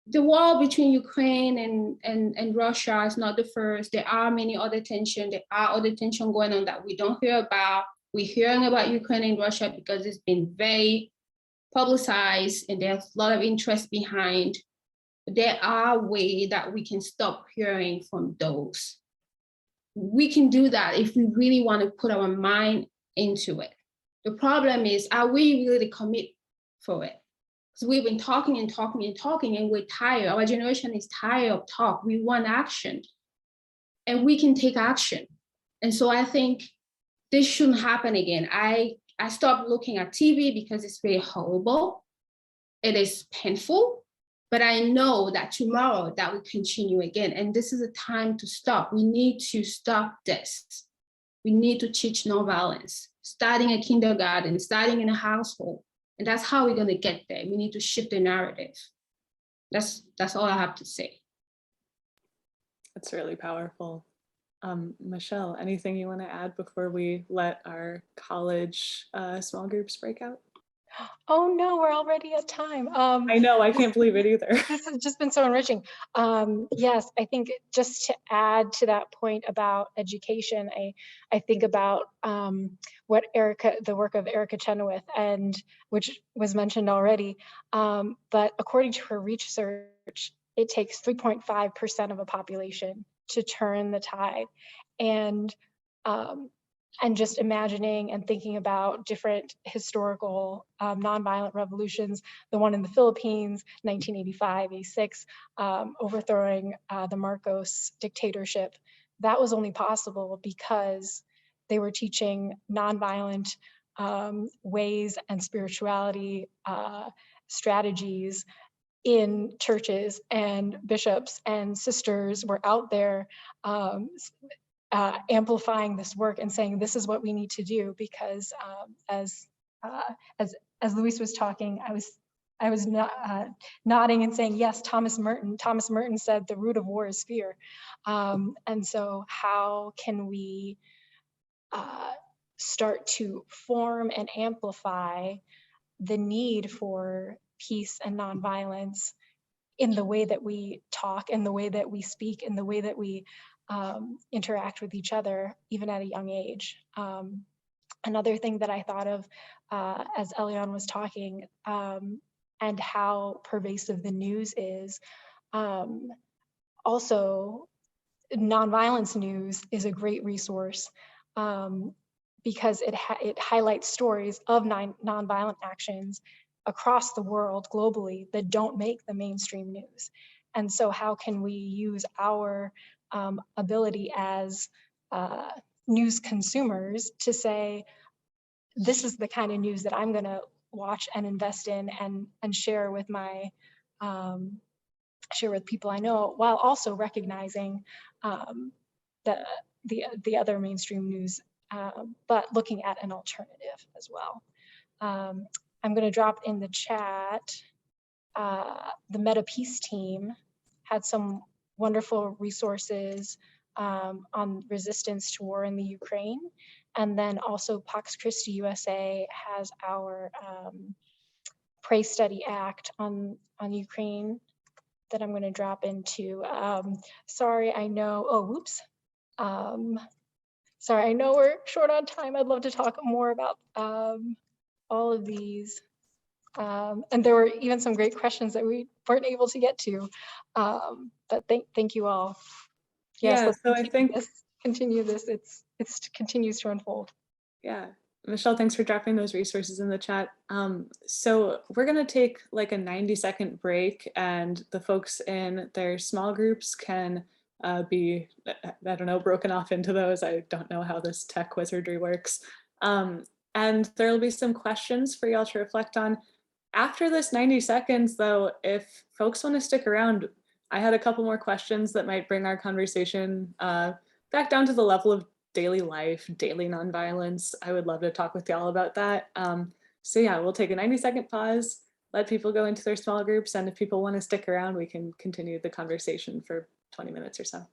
the war between Ukraine and Russia is not the first. There are many other tensions. There are other tensions going on that we don't hear about. We're hearing about Ukraine and Russia because it's been very publicized and there's a lot of interest behind. There are ways that we can stop hearing from those. We can do that if we really want to put our mind into it. The problem is, are we really commit for it? Because we've been talking and talking and talking, and we're tired. Our generation is tired of talk. We want action, and we can take action. And so I think this shouldn't happen again. I stopped looking at TV because it's very horrible. It is painful, but I know that tomorrow that will continue again. And this is a time to stop. We need to stop this. We need to teach nonviolence, starting a kindergarten, starting in a household. And that's how we're going to get there. We need to shift the narrative. That's all I have to say. That's really powerful. Michelle, anything you want to add before we let our college small groups break out? Oh no, we're already at time. I know, I can't believe it either. This has just been so enriching. Yes, I think just to add to that point about education, I think about what the work of Erica Chenoweth, and which was mentioned already. But according to her research, it takes 3.5% of a population to turn the tide. And just imagining and thinking about different historical nonviolent revolutions, the one in the Philippines, 1985, 86, overthrowing the Marcos dictatorship, that was only possible because they were teaching nonviolent ways and spirituality strategies in churches, and bishops and sisters were out there amplifying this work and saying, this is what we need to do, because as Luis was talking, I was nodding and saying, yes, Thomas Merton said the root of war is fear. And so how can we start to form and amplify the need for peace and nonviolence in the way that we talk, in the way that we speak, in the way that we interact with each other, even at a young age. Another thing that I thought of as Elion was talking, and how pervasive the news is, also nonviolence news is a great resource because it highlights stories of nonviolent actions across the world globally that don't make the mainstream news. And so how can we use our ability as news consumers to say, this is the kind of news that I'm going to watch and invest in and share with my share with people I know, while also recognizing the other mainstream news, but looking at an alternative as well. I'm going to drop in the chat. The Meta Peace team had some wonderful resources on resistance to war in the Ukraine. And then also Pax Christi USA has our Pray Study Act on Ukraine that I'm going to drop into. Sorry, I know, oh, whoops. Sorry, I know we're short on time. I'd love to talk more about all of these. And there were even some great questions that we weren't able to get to. But thank you all. Yes, Yeah, so I think continue this. It continues to unfold. Yeah, Michelle, thanks for dropping those resources in the chat. So we're gonna take like a 90-second break, and the folks in their small groups can be, I don't know, broken off into those. I don't know how this tech wizardry works. And there'll be some questions for y'all to reflect on. After this 90 seconds though, if folks wanna stick around, I had a couple more questions that might bring our conversation back down to the level of daily life, daily nonviolence. I would love to talk with y'all about that. So yeah, we'll take a 90-second pause, let people go into their small groups, and if people wanna stick around, we can continue the conversation for 20 minutes or so.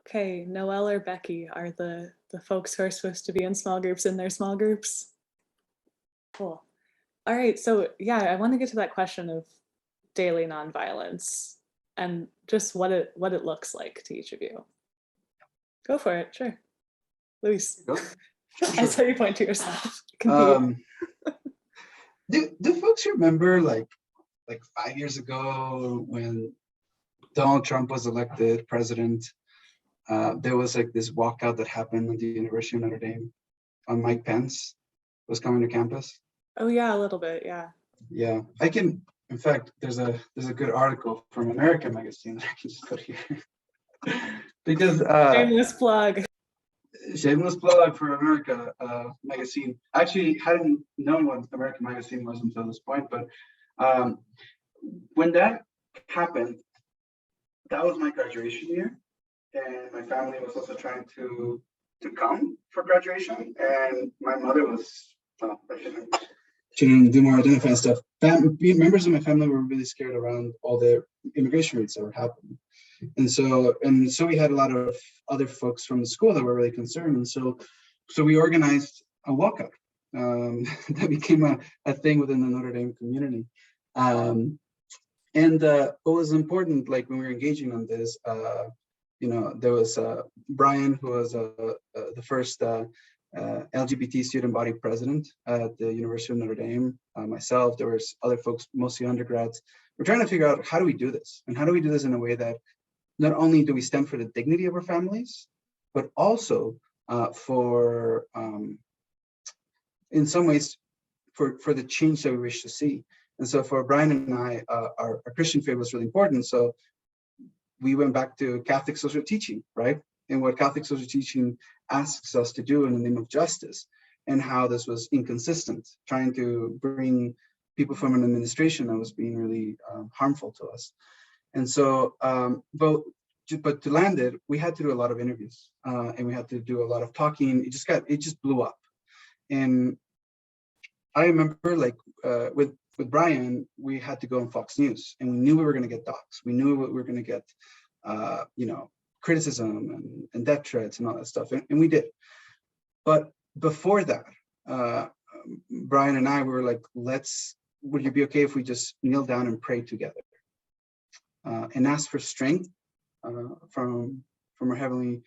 Okay, Noelle or Becky are the folks who are supposed to be in small groups in their small groups. Cool. All right, so yeah, I want to get to that question of daily nonviolence and just what it looks like to each of you. Go for it, sure. Luis, Go. I saw you point to yourself. Do folks remember like 5 years ago when Donald Trump was elected president? There was like this walkout that happened at the University of Notre Dame on Mike Pence was coming to campus. Oh yeah, a little bit, yeah. Yeah, I can. In fact, there's a good article from America magazine that I can just put here because Shameless plug. shameless plug for America magazine. I actually hadn't known what American magazine was until this point, but when that happened, that was my graduation year, and my family was also trying to come for graduation, and my mother was she didn't do more identifying stuff. Members of my family were really scared around all the immigration rates that were happening. And so we had a lot of other folks from the school that were really concerned. And so we organized a walkout that became a thing within the Notre Dame community. And what was important, like when we were engaging on this, there was Brian, who was the first LGBT student body president at the University of Notre Dame, myself, there was other folks, mostly undergrads. We're trying to figure out, how do we do this? And how do we do this in a way that not only do we stand for the dignity of our families, but also for, in some ways, for the change that we wish to see. And so for Brian and I, our Christian faith was really important. So we went back to Catholic social teaching, right? And what Catholic social teaching asks us to do in the name of justice, and how this was inconsistent, trying to bring people from an administration that was being really harmful to us. And so, but to land it, we had to do a lot of interviews and we had to do a lot of talking. It just blew up. And I remember like with Brian, we had to go on Fox News, and we knew we were going to get docs. We knew we were going to get, criticism and death threats and all that stuff, and we did. But before that, Brian and I were like, would you be okay if we just kneel down and pray together and ask for strength from our Heavenly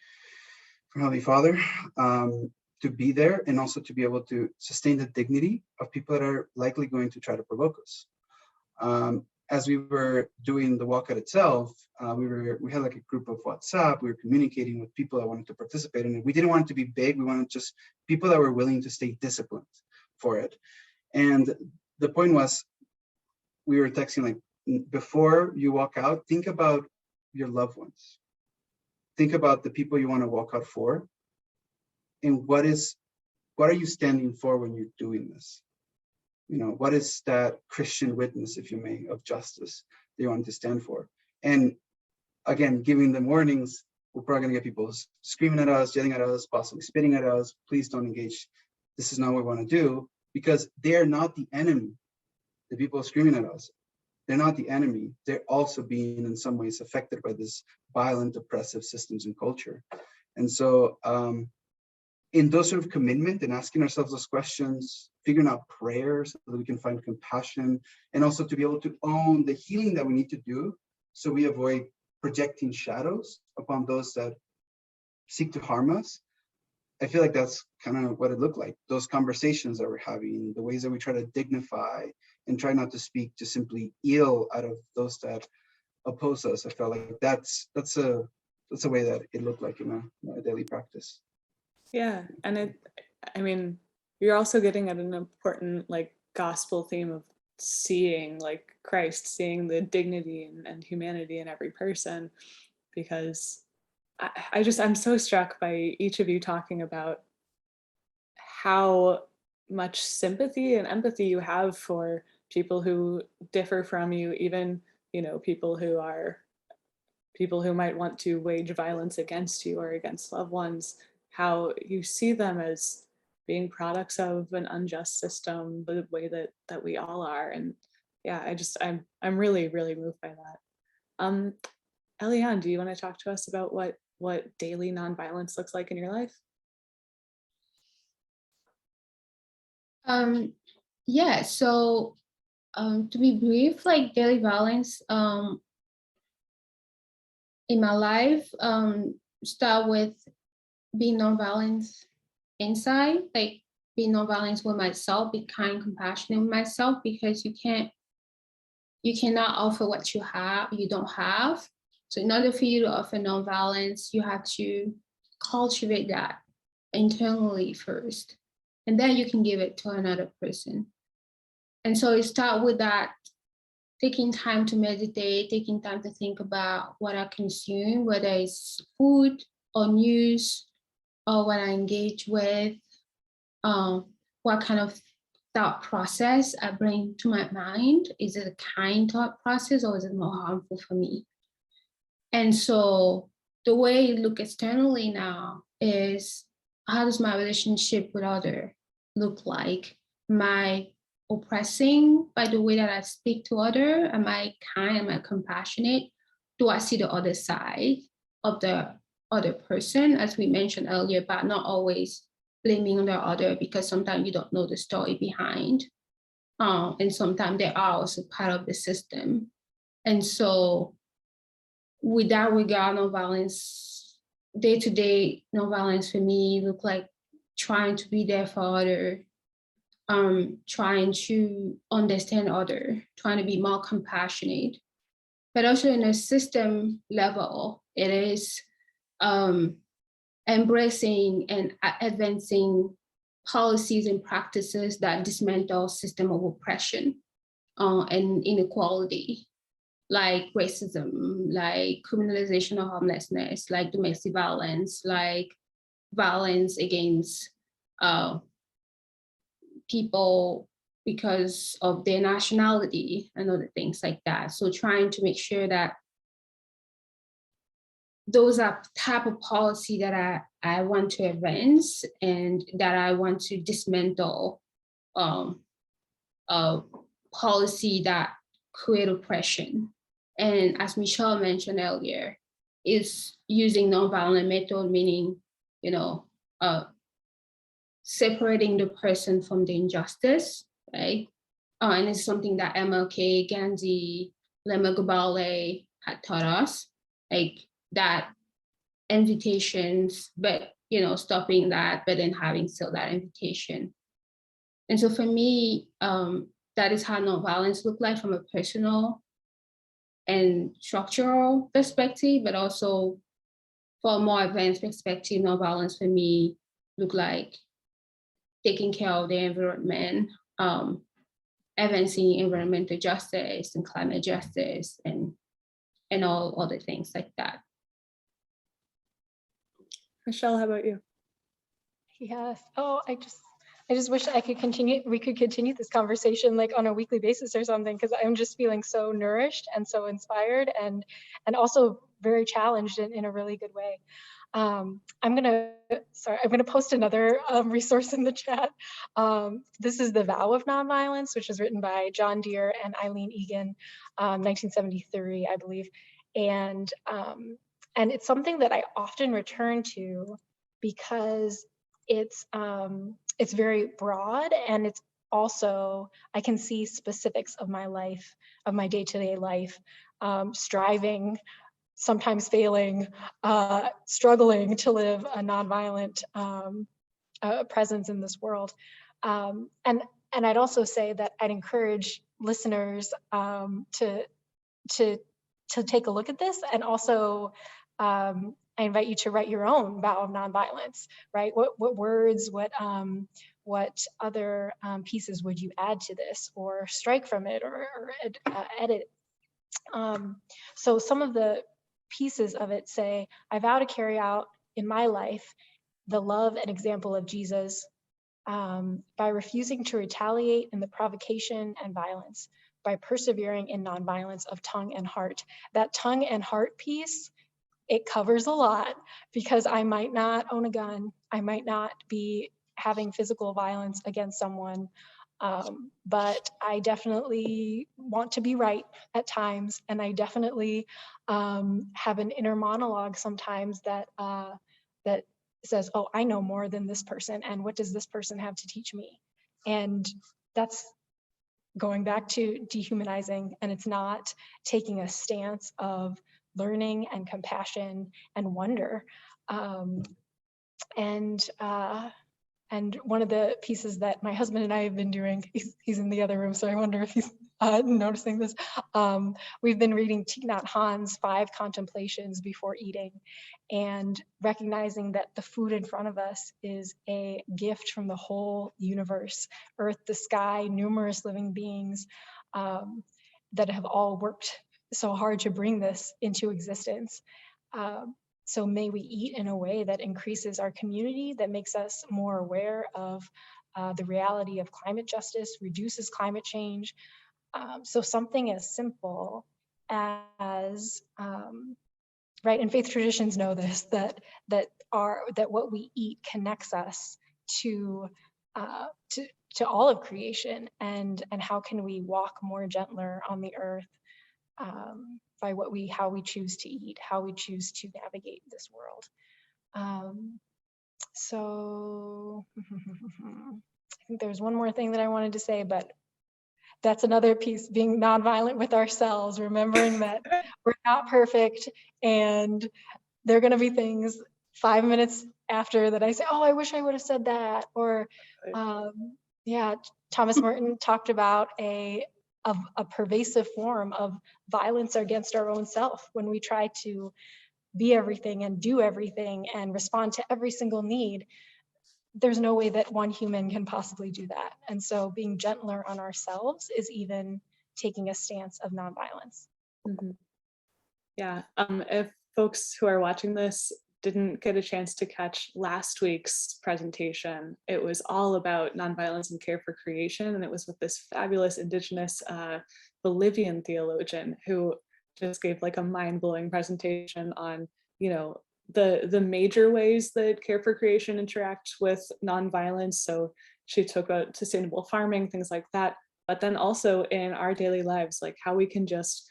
Father to be there, and also to be able to sustain the dignity of people that are likely going to try to provoke us. As we were doing the walkout itself, we had like a group of WhatsApp. We were communicating with people that wanted to participate in it. We didn't want it to be big. We wanted just people that were willing to stay disciplined for it. And the point was, we were texting like, before you walk out, think about your loved ones. Think about the people you want to walk out for. And what are you standing for when you're doing this? What is that Christian witness, if you may, of justice that you want to stand for? And again, giving them warnings, we're probably going to get people screaming at us, yelling at us, possibly spitting at us. Please don't engage. This is not what we want to do, because they're not the enemy. The people screaming at us, they're not the enemy. They're also being in some ways affected by this violent, oppressive systems and culture. And so in those sort of commitment and asking ourselves those questions, figuring out prayers so that we can find compassion, and also to be able to own the healing that we need to do, so we avoid projecting shadows upon those that seek to harm us. I feel like that's kind of what it looked like. Those conversations that we're having, the ways that we try to dignify and try not to speak to simply ill out of those that oppose us. I felt like that's a way that it looked like in a daily practice. Yeah, and you're also getting at an important like gospel theme of seeing like Christ, seeing the dignity and humanity in every person, because I'm so struck by each of you talking about how much sympathy and empathy you have for people who differ from you, even people who might want to wage violence against you or against loved ones, how you see them as being products of an unjust system, the way that we all are. And yeah, I'm really, really moved by that. Eliane, do you want to talk to us about what what daily nonviolence looks like in your life? Yeah, so to be brief, like daily violence in my life start with being nonviolent inside, like being nonviolent with myself, be kind, compassionate with myself, because you cannot offer what you don't have. So in order for you to offer nonviolence, you have to cultivate that internally first, and then you can give it to another person. And so it starts with that, taking time to meditate, taking time to think about what I consume, whether it's food or news, or what I engage with, what kind of thought process I bring to my mind. Is it a kind thought process, or is it more harmful for me? And so the way I look externally now is, how does my relationship with others look like? Am I oppressing by the way that I speak to others? Am I kind? Am I compassionate? Do I see the other side of the other person, as we mentioned earlier, but not always blaming the other, because sometimes you don't know the story behind. And sometimes they are also part of the system. And so with that regard, nonviolence, day-to-day nonviolence for me look like trying to be there for others, trying to understand others, trying to be more compassionate. But also in a system level, it is embracing and advancing policies and practices that dismantle system of oppression and inequality, like racism, like criminalization of homelessness, like domestic violence, like violence against people because of their nationality and other things like that. So trying to make sure that those are type of policy that I want to advance and that I want to dismantle policy that create oppression. And as Michelle mentioned earlier, is using nonviolent method, meaning, separating the person from the injustice, right? And it's something that MLK, Gandhi, Lema Gabale had taught us, like that invitations, but stopping that, but then having still that invitation. And so for me, that is how nonviolence look like from a personal and structural perspective, but also for a more advanced perspective, nonviolence for me look like taking care of the environment, advancing environmental justice and climate justice and all other things like that. Michelle, how about you? Yes. Oh, I just wish we could continue this conversation like on a weekly basis or something, because I'm just feeling so nourished and so inspired and also very challenged in a really good way. I'm gonna post another resource in the chat. This is The Vow of Nonviolence, which was written by John Deere and Eileen Egan, 1973, I believe. And it's something that I often return to because it's very broad, and it's also, I can see specifics of my life, of my day-to-day life, striving, sometimes failing, struggling to live a nonviolent presence in this world. And I'd also say that I'd encourage listeners to take a look at this, and also I invite you to write your own vow of nonviolence, right? What words, what other pieces would you add to this, or strike from it, or edit? So some of the pieces of it say, I vow to carry out in my life the love and example of Jesus by refusing to retaliate in the provocation and violence, by persevering in nonviolence of tongue and heart. That tongue and heart piece, it covers a lot, because I might not own a gun, I might not be having physical violence against someone, but I definitely want to be right at times, and I definitely have an inner monologue sometimes that that says, oh, I know more than this person, and what does this person have to teach me? And that's going back to dehumanizing, and it's not taking a stance of learning and compassion and wonder. And one of the pieces that my husband and I have been doing, he's in the other room, so I wonder if he's noticing this. We've been reading Thich Nhat Hanh's 5 Contemplations Before Eating, and recognizing that the food in front of us is a gift from the whole universe, earth, the sky, numerous living beings that have all worked so hard to bring this into existence. So may we eat in a way that increases our community, that makes us more aware of the reality of climate justice, reduces climate change. So something as simple as, right, and faith traditions know this, that what we eat connects us to all of creation, and how can we walk more gentler on the earth by how we choose to eat, how we choose to navigate this world. So I think there's one more thing that I wanted to say, but that's another piece, being nonviolent with ourselves, remembering that we're not perfect, and there are going to be things 5 minutes after that I say, oh, I wish I would have said that. Or yeah, Thomas Merton talked about a pervasive form of violence against our own self when we try to be everything and do everything and respond to every single need. There's no way that one human can possibly do that. And so being gentler on ourselves is even taking a stance of nonviolence. Mm-hmm. Yeah, if folks who are watching this didn't get a chance to catch last week's presentation, it was all about nonviolence and care for creation, and it was with this fabulous indigenous Bolivian theologian who just gave like a mind-blowing presentation on, you know, the major ways that care for creation interact with nonviolence. So she took out sustainable farming, things like that, but then also in our daily lives, like how we can just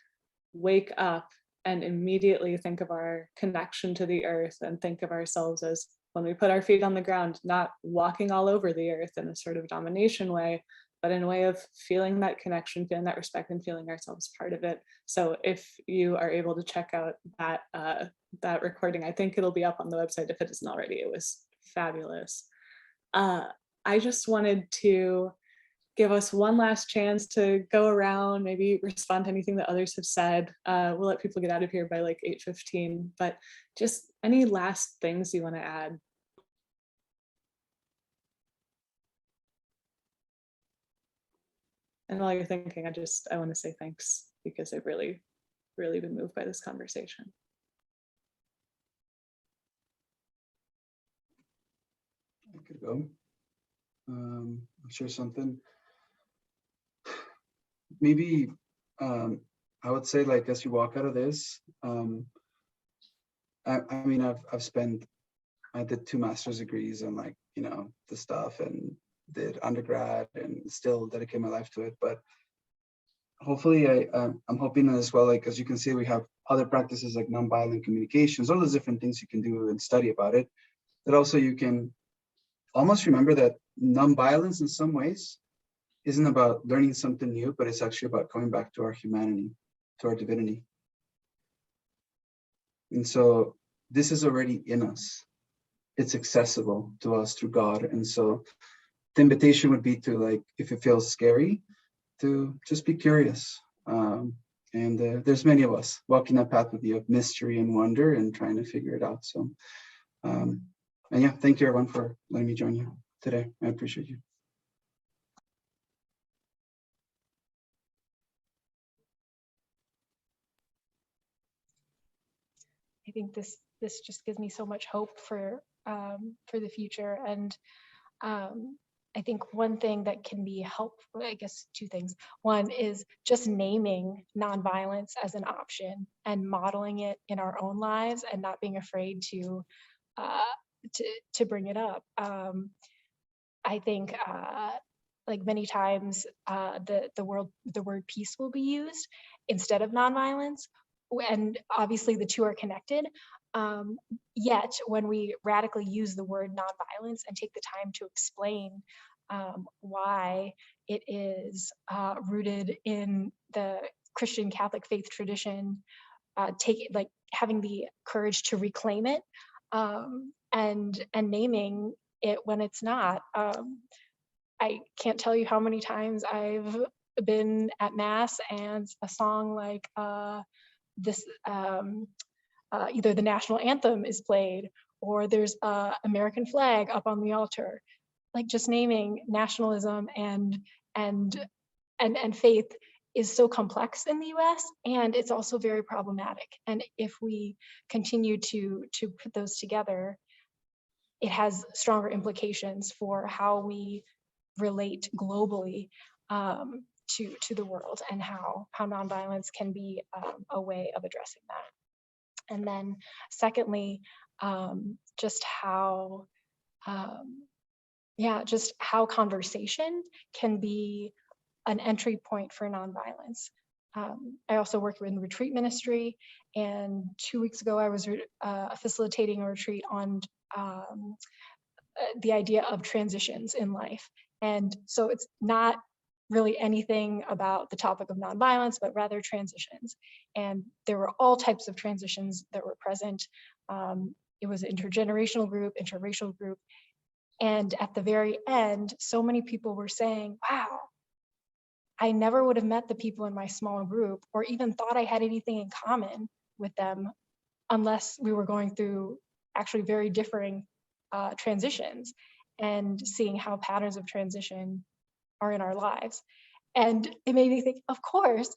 wake up and immediately think of our connection to the earth and think of ourselves as, when we put our feet on the ground, not walking all over the earth in a sort of domination way, but in a way of feeling that connection, feeling that respect, and feeling ourselves part of it. So if you are able to check out that recording, I think it'll be up on the website if it isn't already. It was fabulous. I just wanted to give us one last chance to go around, maybe respond to anything that others have said. We'll let people get out of here by like 8:15, but just any last things you want to add? And while you're thinking, I want to say thanks, because I've really, really been moved by this conversation. I could go. I'm sure something. Maybe I would say, like, as you walk out of this, I mean, I did 2 master's degrees on, like, you know, the stuff, and did undergrad and still dedicate my life to it. But hopefully I'm hoping as well, like, as you can see, we have other practices like nonviolent communications, all those different things you can do and study about it, that also you can almost remember that nonviolence in some ways isn't about learning something new, but it's actually about coming back to our humanity, to our divinity. And so this is already in us. It's accessible to us through God. And so the invitation would be to, like, if it feels scary, to just be curious. There's many of us walking that path with you of mystery and wonder and trying to figure it out. So, and yeah, thank you everyone for letting me join you today. I appreciate you. I think this just gives me so much hope for the future. And I think one thing that can be helpful, I guess 2 things. One is just naming nonviolence as an option and modeling it in our own lives, and not being afraid to bring it up. I think like many times the word peace will be used instead of nonviolence, and obviously the two are connected. Yet when we radically use the word nonviolence and take the time to explain why it is rooted in the Christian Catholic faith tradition, having the courage to reclaim it, and naming it when it's not. I can't tell you how many times I've been at mass and a song like this, either the national anthem is played or there's a American flag up on the altar. Like, just naming nationalism and faith is so complex in the US, and it's also very problematic. And if we continue to put those together, it has stronger implications for how we relate globally to the world, and how nonviolence can be a way of addressing that. And then secondly, just how conversation can be an entry point for nonviolence. I also work in retreat ministry, and 2 weeks ago I was facilitating a retreat on the idea of transitions in life. And so it's not really anything about the topic of nonviolence, but rather transitions. And there were all types of transitions that were present. It was an intergenerational group, interracial group. And at the very end, so many people were saying, wow, I never would have met the people in my small group or even thought I had anything in common with them unless we were going through actually very differing transitions, and seeing how patterns of transition are in our lives. And it made me think, of course,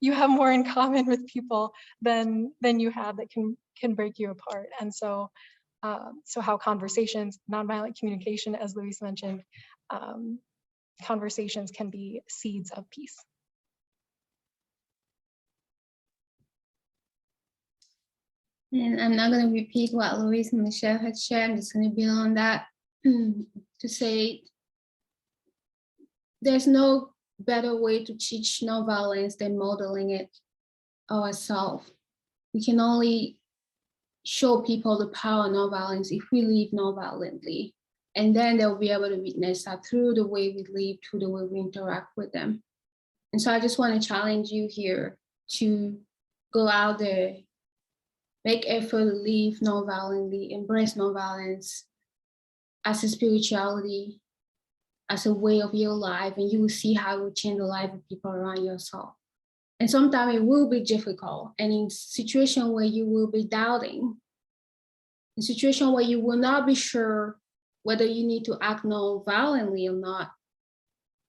you have more in common with people than you have that can break you apart. And so how conversations, nonviolent communication, as Luis mentioned, conversations can be seeds of peace. And I'm not going to repeat what Luis and Michelle had shared. I'm just going to build on that to say there's no better way to teach nonviolence than modeling it ourselves. We can only show people the power of nonviolence if we live nonviolently. And then they'll be able to witness that through the way we live, through the way we interact with them. And so I just want to challenge you here to go out there, make effort to live nonviolently, embrace nonviolence as a spirituality, as a way of your life, and you will see how it will change the life of people around yourself. And sometimes it will be difficult, and in situations where you will be doubting, in situations where you will not be sure whether you need to act non-violently or not,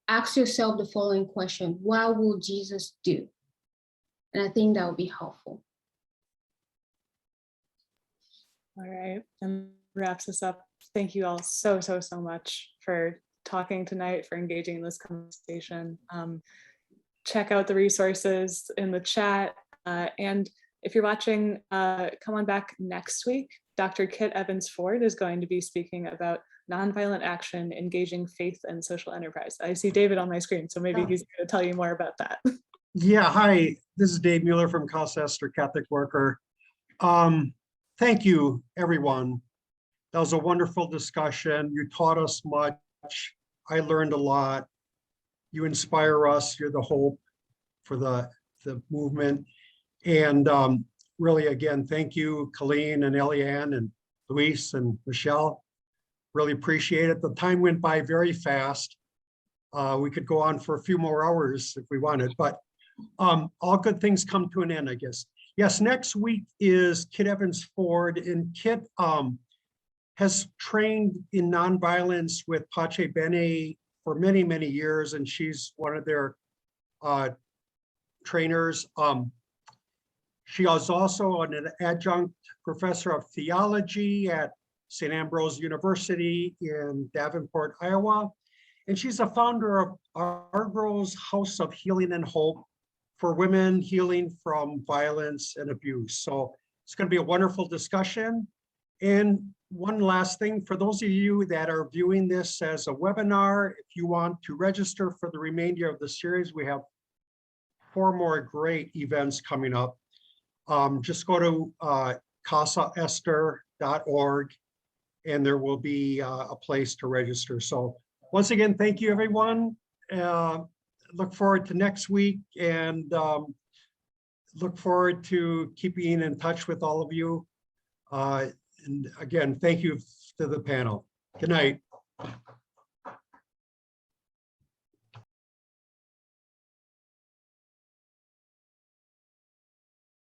ask yourself the following question: what will Jesus do? And I think that would be helpful. All right, and wraps us up. Thank you all so much for talking tonight, for engaging in this conversation. Check out the resources in the chat. And if you're watching, come on back next week. Dr. Kit Evans-Ford is going to be speaking about nonviolent action, engaging faith and social enterprise. I see David on my screen, so maybe he's going to tell you more about that. Yeah, hi, this is Dave Mueller from Casa Esther Catholic Worker. Thank you, everyone. That was a wonderful discussion. You taught us much. I learned a lot. You inspire us. You're the hope for the movement. And really, again, thank you, Colleen and Eliane and Luis and Michelle. Really appreciate it. The time went by very fast. We could go on for a few more hours if we wanted, but all good things come to an end, I guess. Yes, next week is Kit Evans-Ford, and Kit has trained in nonviolence with Pache Bene for many, many years, and she's one of their trainers. She is also an adjunct professor of theology at St. Ambrose University in Davenport, Iowa. And she's a founder of Argro's House of Healing and Hope for women healing from violence and abuse. So it's going to be a wonderful discussion. And one last thing, for those of you that are viewing this as a webinar, if you want to register for the remainder of the series, we have 4 more great events coming up. Just go to casaester.org and there will be a place to register. So once again, thank you, everyone. Look forward to next week and look forward to keeping in touch with all of you. And again, thank you to the panel. Good night.